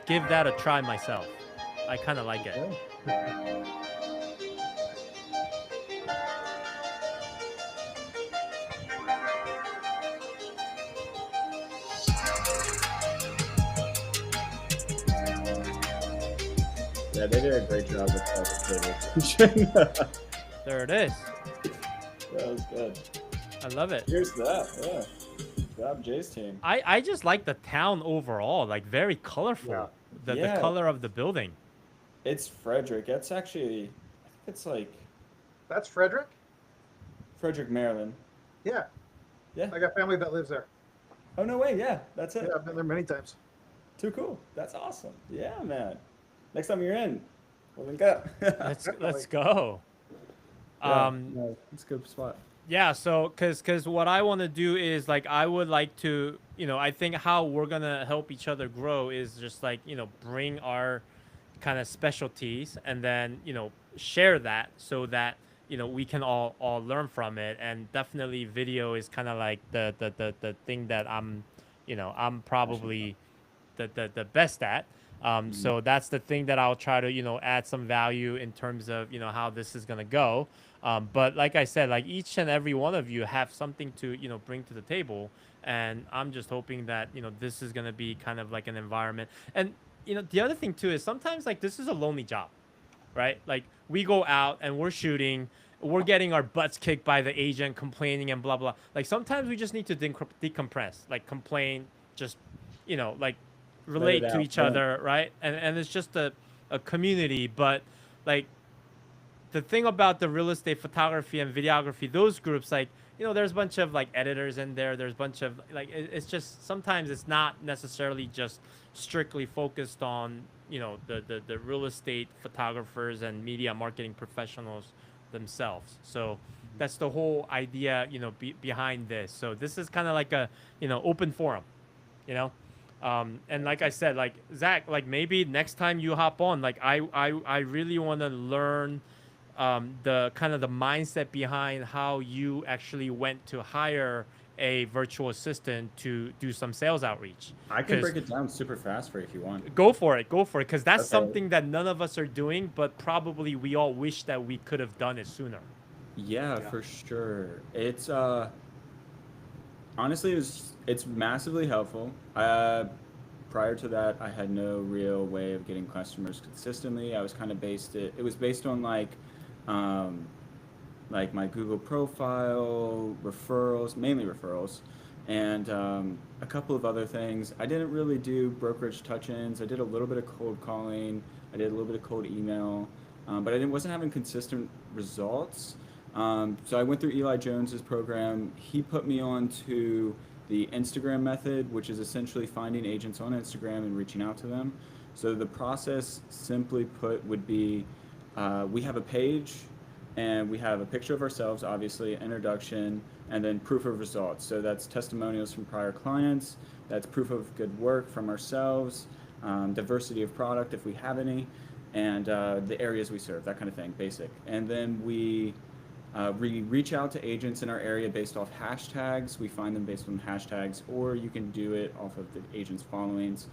give that a try myself. I kind of like it. Yeah, they did a great job with all the table. There it is. That was good. I love it. Here's that. Yeah. Good job, Jay's team. I just like the town overall, like very colorful. Yeah. The Yeah. color of the building. It's Frederick. That's actually, I think it's like That's Frederick? Frederick, Maryland. Yeah. Yeah. I got family that lives there. Oh, no way. Yeah, that's it. Yeah, I've been there many times. Too cool. That's awesome. Yeah, man. Next time you're in, we'll link up. Let's go. No, it's a good spot. Yeah, so cuz what I want to do is like I would like to, you know, I think how we're going to help each other grow is just like, you know, bring our kind of specialties and then, you know, share that so that, you know, we can all learn from it. And definitely video is kind of like the thing that I'm, you know, I'm probably the best at. So that's the thing that I'll try to, you know, add some value in terms of, you know, how this is going to go. But like I said, like each and every one of you have something to, you know, bring to the table. And I'm just hoping that, you know, this is going to be kind of like an environment. And, you know, the other thing too is sometimes like this is a lonely job, right? Like we go out and we're shooting, we're getting our butts kicked by the agent complaining and blah, blah. Like sometimes we just need to decompress, like complain, just, you know, like relate to out, each yeah. other, right? And it's just a community. But like the thing about the real estate photography and videography, those groups, like, you know, there's a bunch of like editors in there. There's a bunch of like, it's just sometimes it's not necessarily just strictly focused on, you know, the real estate photographers and media marketing professionals themselves. So that's the whole idea, you know, behind this. So this is kind of like a, you know, open forum, you know. And like I said, like Zach, like maybe next time you hop on, like I really want to learn the kind of the mindset behind how you actually went to hire a virtual assistant to do some sales outreach. I can 'Cause- break it down super fast for you if you want. Go for it, because that's Okay. something that none of us are doing, but probably we all wish that we could have done it sooner. Yeah, for sure. It's honestly, it's massively helpful. Prior to that, I had no real way of getting customers consistently. I was kind of it was based on like my Google profile, referrals, mainly referrals, and a couple of other things. I didn't really do brokerage touch-ins. I did a little bit of cold calling. I did a little bit of cold email, but I wasn't having consistent results. So I went through Eli Jones's program. He put me on to the Instagram method, which is essentially finding agents on Instagram and reaching out to them. So the process, simply put, would be we have a page and we have a picture of ourselves, obviously, introduction, and then proof of results. So that's testimonials from prior clients, that's proof of good work from ourselves, diversity of product if we have any, and the areas we serve, that kind of thing, basic. And then we reach out to agents in our area based off hashtags. We find them based on hashtags, or you can do it off of the agent's followings.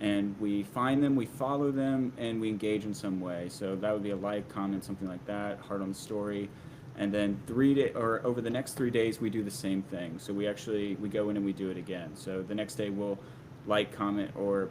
And we find them, we follow them, and we engage in some way. So that would be a like, comment, something like that, heart on the story. And then over the next 3 days, we do the same thing. So we go in and we do it again. So the next day we'll like, comment, or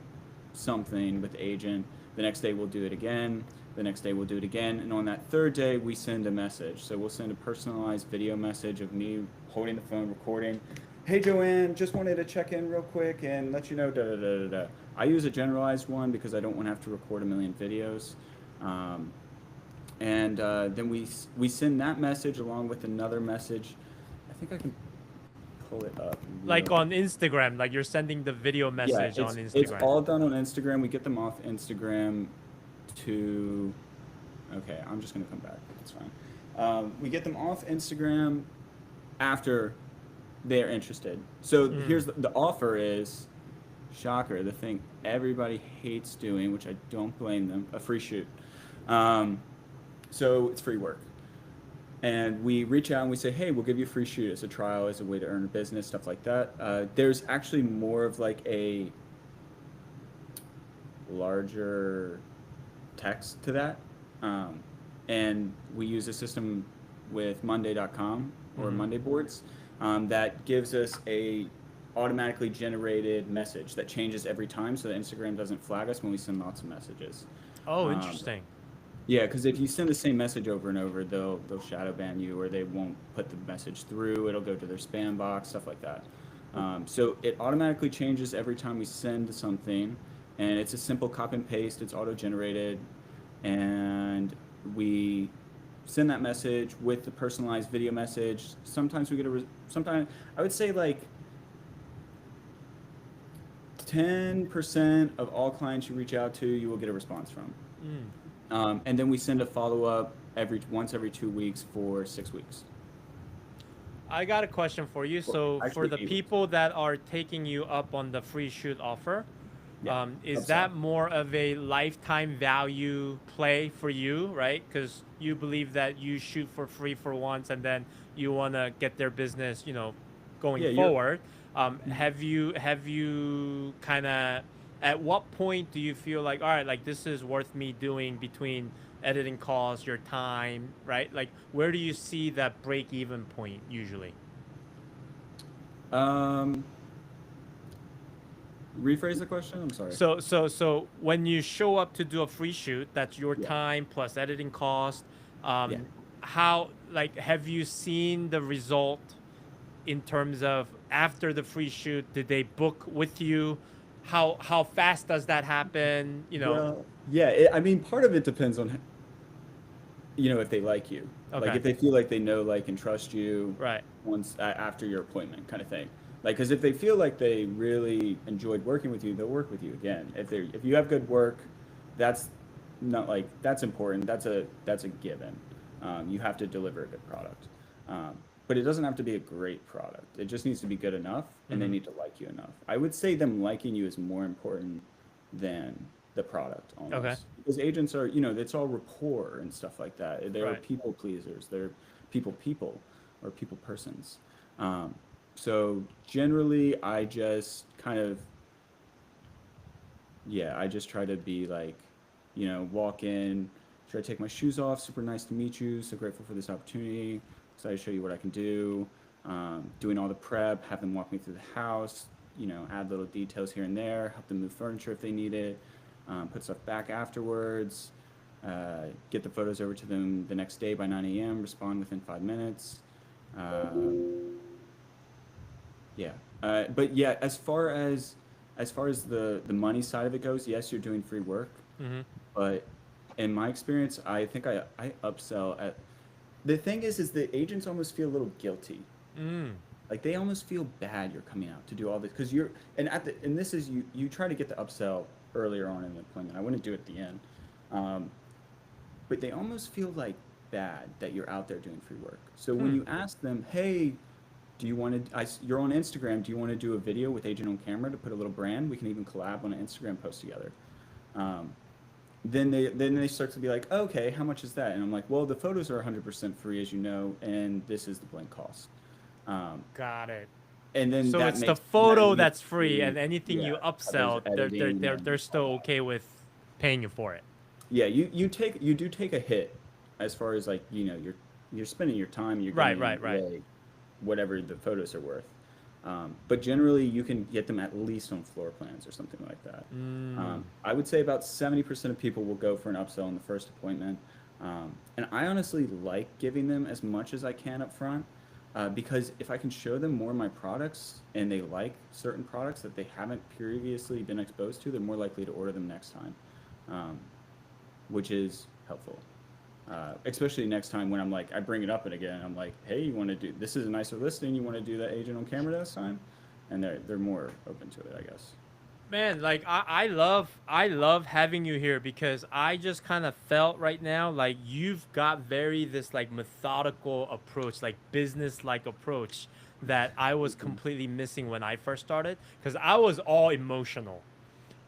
something with the agent. The next day we'll do it again. The next day we'll do it again. And on that third day, we send a message. So we'll send a personalized video message of me holding the phone, recording. Hey, Joanne, just wanted to check in real quick and let you know, da da da da da. I use a generalized one because I don't want to have to record a million videos. Then we send that message along with another message. I think I can pull it up. Like on Instagram, like you're sending the video message on Instagram. It's all done on Instagram. We get them off Instagram to, okay, I'm just going to come back. It's fine. We get them off Instagram after they're interested. So here's the offer is, shocker, the thing everybody hates doing, which I don't blame them, a free shoot. So it's free work. And we reach out and we say, hey, we'll give you a free shoot as a trial, as a way to earn a business, stuff like that. There's actually more of like a larger text to that. And we use a system with Monday.com or Monday boards that gives us a automatically generated message that changes every time, so that Instagram doesn't flag us when we send lots of messages. Oh, interesting. Yeah, because if you send the same message over and over, they'll shadow ban you, or they won't put the message through. It'll go to their spam box, stuff like that. So it automatically changes every time we send something, and it's a simple copy and paste. It's auto-generated, and we send that message with the personalized video message. Sometimes we get sometimes I would say like 10% of all clients you reach out to, you will get a response from. And then we send a follow-up once every 2 weeks for 6 weeks. I got a question for you. So for the people that are taking you up on the free shoot offer, is that more of a lifetime value play for you, right? Because you believe that you shoot for free for once and then you want to get their business, going forward. Have you kind of, at what point do you feel like, all right, like this is worth me doing between editing costs, your time, right? Like where do you see that break even point usually? Rephrase the question. I'm sorry. So when you show up to do a free shoot, that's your time plus editing cost. How, like, have you seen the result in terms of after the free shoot? Did they book with you? How fast does that happen? Well, I mean, part of it depends on, if they like you. Okay. Like if they feel like they know, like, and trust you. Right. Once after your appointment, kind of thing. Like, because if they feel like they really enjoyed working with you, they'll work with you again. If you have good work, that's not like that's important. That's a given. You have to deliver a good product. But it doesn't have to be a great product. It just needs to be good enough, and they need to like you enough. I would say them liking you is more important than the product, almost. Okay. Because agents are, it's all rapport and stuff like that. They're people pleasers. They're people or people persons. So generally, I just kind of, I just try to be like, walk in, try to take my shoes off. Super nice to meet you. So grateful for this opportunity. Excited to show you what I can do. Doing all the prep, have them walk me through the house, add little details here and there, help them move furniture if they need it, put stuff back afterwards, get the photos over to them the next day by 9 a.m., respond within 5 minutes. But yeah, as far as the money side of it goes, yes, you're doing free work. But in my experience, I think I upsell at. The thing is the agents almost feel a little guilty. Like they almost feel bad you're coming out to do all this because and this is you try to get the upsell earlier on in the appointment. I wouldn't do it at the end, but they almost feel like bad that you're out there doing free work. So when you ask them, hey, do you want to? You're on Instagram. Do you want to do a video with agent on camera to put a little brand? We can even collab on an Instagram post together. Then they start to be like, okay, how much is that? And I'm like, well, the photos are 100% free, as you know, and this is the blank cost. Got it. And then so it's the photo that's free, and anything you upsell, they're still okay with paying you for it. Yeah, you do take a hit as far as like you're spending your time, you're getting right. whatever the photos are worth. But generally, you can get them at least on floor plans or something like that. I would say about 70% of people will go for an upsell in the first appointment. And I honestly like giving them as much as I can up front, because if I can show them more of my products and they like certain products that they haven't previously been exposed to, they're more likely to order them next time, which is helpful. Especially next time when I'm like, I bring it up and again, I'm like, hey, you want to do, this is a nicer listing, you want to do that agent on camera this time? And they're more open to it, I guess. Man, like I love having you here because I just kind of felt right now like you've got very this like methodical approach, like business like approach that I was completely missing when I first started because I was all emotional.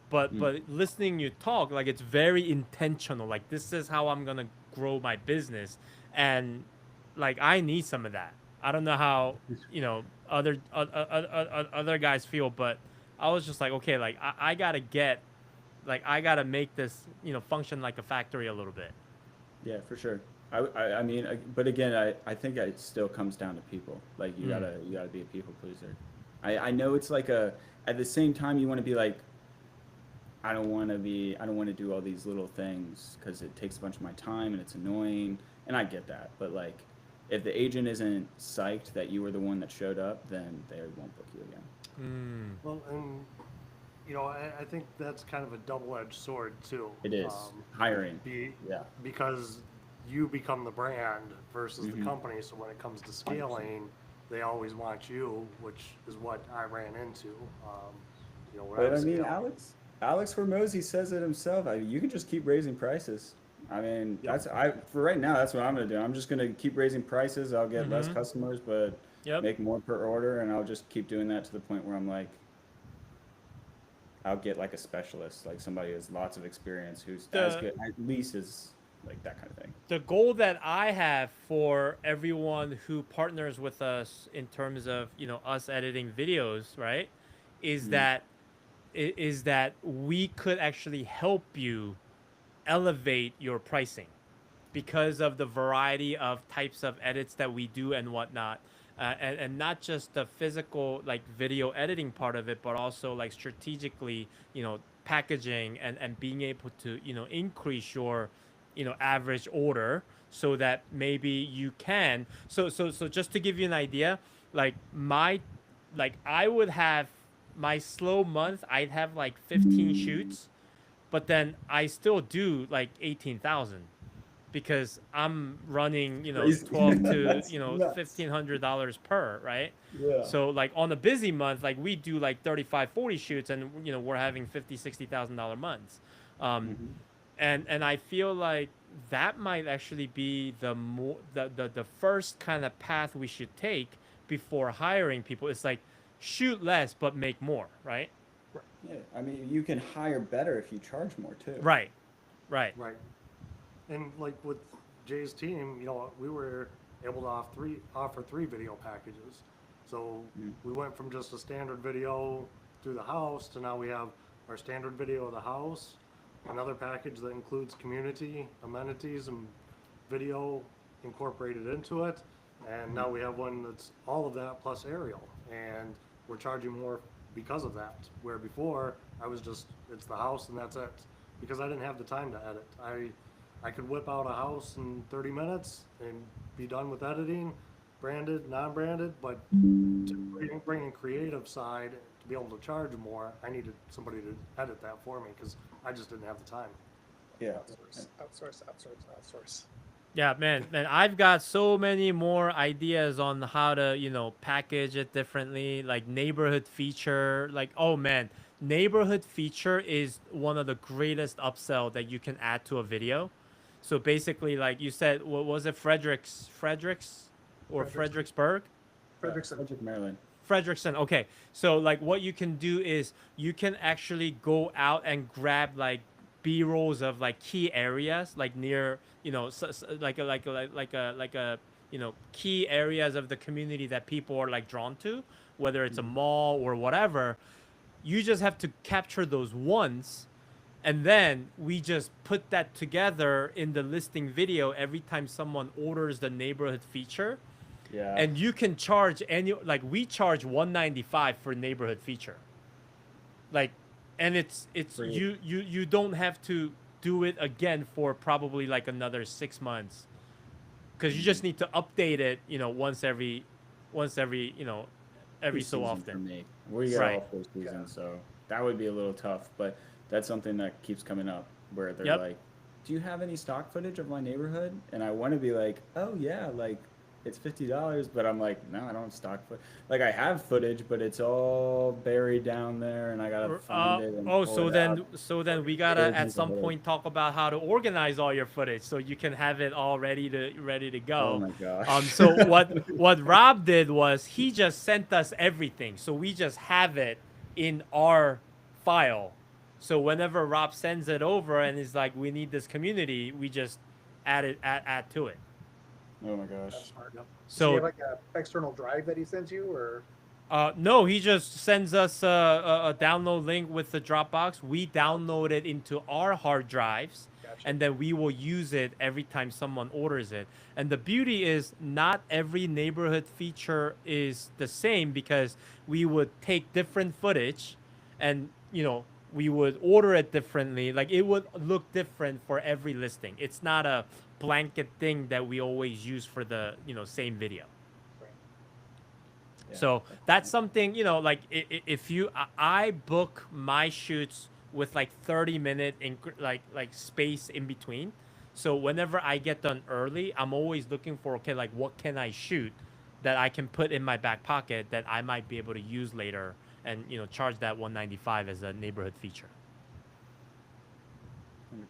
But listening you talk, like it's very intentional. Like this is how I'm gonna grow my business, and like I need some of that. I don't know how other guys feel, but I was just like, okay, like I gotta get, like I gotta make this function like a factory a little bit. Yeah, for sure. I mean, but again, I think it still comes down to people. Like you gotta be a people pleaser. I know it's like at the same time you want to be like, I don't want to do all these little things because it takes a bunch of my time and it's annoying, and I get that. But like, if the agent isn't psyched that you were the one that showed up, then they won't book you again. Well, and I think that's kind of a double-edged sword too. It is hiring. Because you become the brand versus the company. So when it comes to scaling, they always want you, which is what I ran into. But I mean, Alex Hormozy says it himself. You can just keep raising prices. I mean, for right now, that's what I'm gonna do. I'm just gonna keep raising prices. I'll get less customers, but make more per order, and I'll just keep doing that to the point where I'm like, I'll get like a specialist, like somebody who has lots of experience, who's as good, at least is like that kind of thing. The goal that I have for everyone who partners with us in terms of us editing videos, right, is that we could actually help you elevate your pricing because of the variety of types of edits that we do and whatnot. And not just the physical like video editing part of it, but also like strategically, packaging and being able to, increase your, average order so that maybe you can. So just to give you an idea, like I would have my slow month, I'd have like 15 shoots, but then I still do like 18,000 because I'm running, 12 to, $1,500 per, right? Yeah. So like on a busy month, like we do like 35, 40 shoots and, we're having $50,000, $60,000 months. And I feel like that might actually be the first kind of path we should take before hiring people. It's like shoot less, but make more, right? Yeah. I mean, you can hire better if you charge more too. Right. And like with Jay's team, we were able to offer three video packages. So we went from just a standard video through the house to now we have our standard video of the house, another package that includes community amenities and video incorporated into it, and now we have one that's all of that plus aerial, and we're charging more because of that, where before it's the house and that's it, because I didn't have the time to edit. I could whip out a house in 30 minutes and be done with editing, branded, non-branded, but to bring in creative side, to be able to charge more, I needed somebody to edit that for me because I just didn't have the time. Yeah. Outsource. Yeah, man, I've got so many more ideas on how to, package it differently, like neighborhood feature. Like, oh man, neighborhood feature is one of the greatest upsell that you can add to a video. So basically, like you said, what was it, Fredericksburg? Frederick, Maryland. Frederickson. Okay. So like what you can do is you can actually go out and grab like B-rolls of like key areas, like near, like a key areas of the community that people are like drawn to, whether it's a mall or whatever. You just have to capture those once, and then we just put that together in the listing video every time someone orders the neighborhood feature. Yeah. and you can charge like we charge 195 for neighborhood feature, like, and it's Free. you don't have to do it again for probably like another 6 months, because you just need to update it, once every every so Season for often. me. We get Right. all 4 seasons, so that would be a little tough. But that's something that keeps coming up where they're Yep. like, "Do you have any stock footage of my neighborhood?" And I want to be like, "Oh yeah, like it's $50," but I'm like, "No, I don't have stock footage. Like I have footage, but it's all buried down there, and I gotta find it and Oh, pull so it out." then we gotta There's at the some headache. point talk about how to organize all your footage so you can have it all ready to Oh go. my gosh. So what Rob did was he just sent us everything, so we just have it in our file. So whenever Rob sends it over and is like, we need this community, we just add to it. Oh my That's gosh. smart. Does he So have like a external drive that he sends you, or no, he just sends us a download link with the Dropbox. We download it into our hard drives, gotcha? and then we will use it every time someone orders it. And the beauty is not every neighborhood feature is the same, because we would take different footage and, we would order it differently. Like, it would look different for every listing. It's not a blanket thing that we always use for the, same video. Yeah. So that's something, like, if I book my shoots with like 30-minute like space in between. So whenever I get done early, I'm always looking for, okay, like, what can I shoot that I can put in my back pocket that I might be able to use later, and charge that 195 as a neighborhood feature. 100%.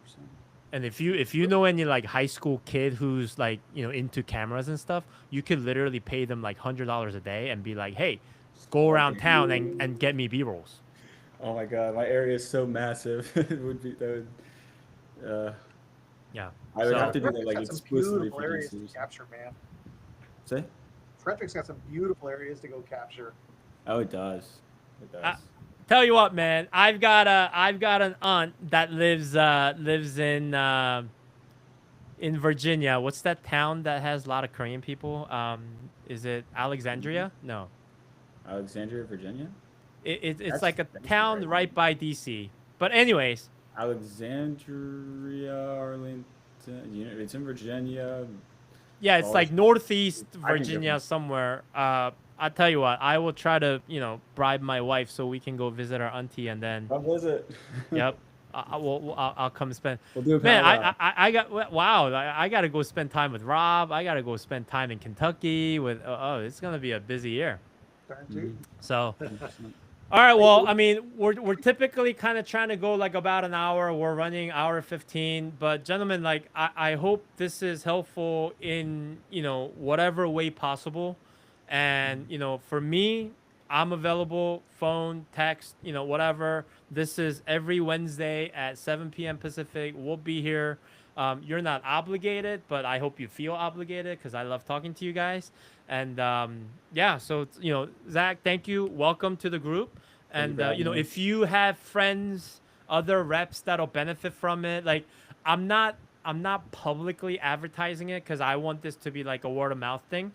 And if you know any like high school kid who's like into cameras and stuff, you could literally pay them like $100 a day and be like, hey, go around town and get me B-rolls. Oh my god, my area is so massive. It would be that would. Yeah. I would So- have to do that Frederick's like got some exclusively beautiful for areas to DCs. capture, man. Say? Frederick's got some beautiful areas to go capture. Oh, it does. It does. Tell you what, man, I've got an aunt that lives in Virginia. What's that town that has a lot of Korean people? Is it Alexandria? No. Alexandria, Virginia. It's That's- like a that's town right. right by DC. But anyways, Alexandria, Arlington. It's in Virginia. yeah, it's Oh, like it's- northeast I can Virginia go. somewhere. I'll tell you what, I will try to, bribe my wife so we can go visit our auntie, and then, How was it? yep, I'll come spend. We'll do a Man, powwow. I got, wow, I got to go spend time with Rob. I got to go spend time in Kentucky with, it's going to be a busy year. Darn too. So, 100%. all right, well, I mean, we're typically kind of trying to go like about an hour. We're running hour 15, but gentlemen, like, I hope this is helpful in, whatever way possible. And, for me, I'm available, phone, text, whatever. This is every Wednesday at 7 p.m. Pacific. We'll be here. You're not obligated, but I hope you feel obligated, because I love talking to you guys. And yeah, so, Zach, thank you. Welcome to the group. And, for having me. if you have friends, other reps that'll benefit from it, like, I'm not publicly advertising it, because I want this to be like a word of mouth thing.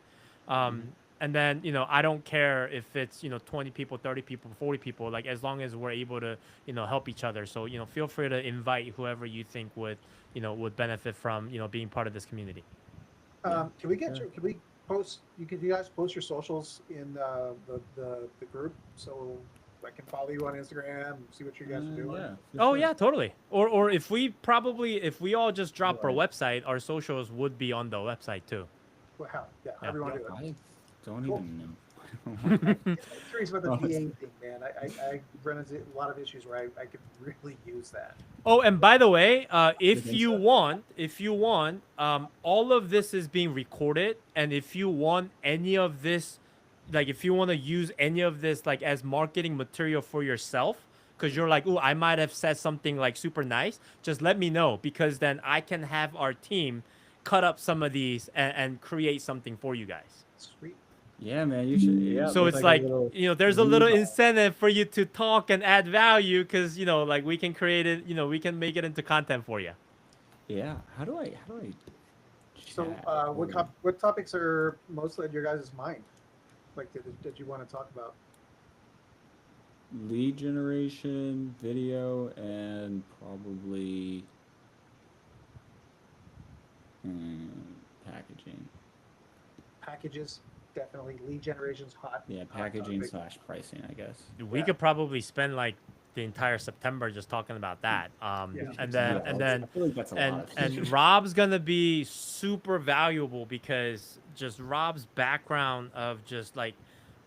And then, I don't care if it's, 20 people, 30 people, 40 people, like, as long as we're able to, help each other. So, feel free to invite whoever you think would benefit from, being part of this community. Can we get Yeah. your, can we post, you guys post your socials in the group, so I can follow you on Instagram, see what you guys are doing? Yeah. Oh yeah, totally. Or if we all just drop our Right. website, our socials would be on the website too. Well, yeah, however you want to do it. I don't Cool. even know. I'm curious about the Honestly. VA thing, man. I run into a lot of issues where I could really use that. Oh, and by the way, if think you so? want, all of this is being recorded, and if you want any of this, like, if you want to use any of this, like, as marketing material for yourself, because you're like, oh, I might have said something like super nice, just let me know, because then I can have our team cut up some of these and create something for you guys. Sweet. Yeah, man, you should. Yeah. So with it's a like, little- there's a little lead on. incentive for you to talk and add value, because, like, we can create it, we can make it into content for you. Yeah. How do I So, Chat what order. what topics are mostly on your guys' mind? Like that you want to talk about? Lead generation, video, and probably packaging. Packages, definitely. Lead generation's hot. Yeah, hot packaging topic. slash pricing, I guess. We Yeah. could probably spend like the entire September just talking about that. Yeah. And Yeah, then and that's- then I feel like that's a lot of and features. Rob's gonna be super valuable because just Rob's background of just like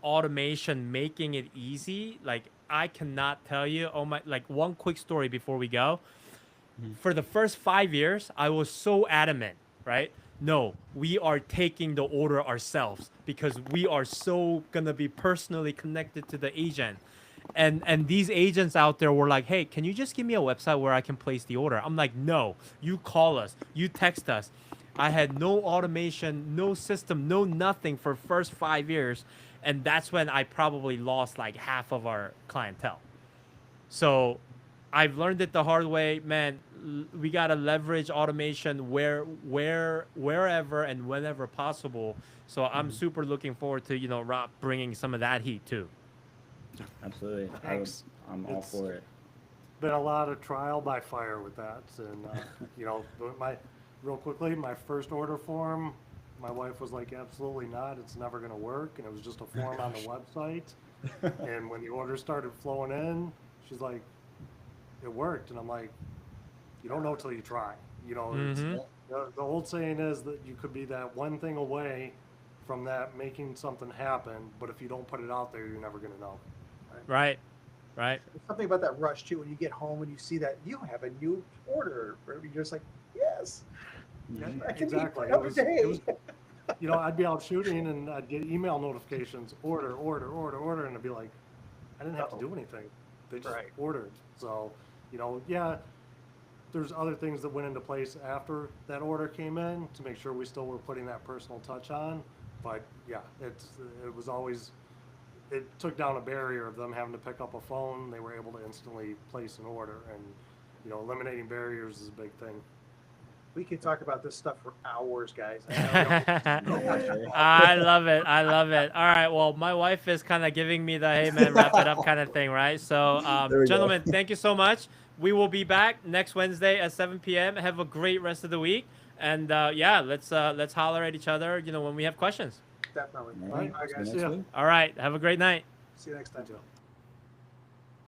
automation, making it easy. Like I cannot tell you. Oh my! Like one quick story before we go. For the first 5 years, I was so adamant, right? No, we are taking the order ourselves because we are so gonna be personally connected to the agent. And these agents out there were like, hey, can you just give me a website where I can place the order? I'm like, no, you call us, you text us. I had no automation, no system, no nothing for first 5 years. And that's when I probably lost like half of our clientele. So I've learned it the hard way, man. We gotta leverage automation wherever and whenever possible. So I'm super looking forward to Rob bringing some of that heat too. Absolutely. Thanks. I'm all It's- for it. Been a lot of trial by fire with that, and but real quickly, my first order form, my wife was like, "Absolutely not! It's never going to work," and it was just a form on the website. And when the orders started flowing in, she's like, "It worked," and I'm like, "You don't know till you try." Mhm. The old saying is that you could be that one thing away from that making something happen, but if you don't put it out there, you're never going to know. Right. Right. There's something about that rush too when you get home and you see that you have a new order. You're just like, yes, I can Exactly. eat for another day. I'd be out shooting and I'd get email notifications, order, and I'd be like, I didn't have to do anything. They just Right. ordered. So, yeah, there's other things that went into place after that order came in to make sure we still were putting that personal touch on. But yeah, it was always, it took down a barrier of them having to pick up a phone. They were able to instantly place an order, and eliminating barriers is a big thing. We could talk about this stuff for hours, guys. I love it. I love it. All right. Well, my wife is kind of giving me the hey man, wrap it up kind of thing, right? So, There we go. gentlemen, thank you so much. We will be back next Wednesday at 7 p.m. Have a great rest of the week, and yeah, let's holler at each other, when we have questions. Definitely. All right. All right, See you guys. next Yeah. week. All right. Have a great night. See you next time. Good job.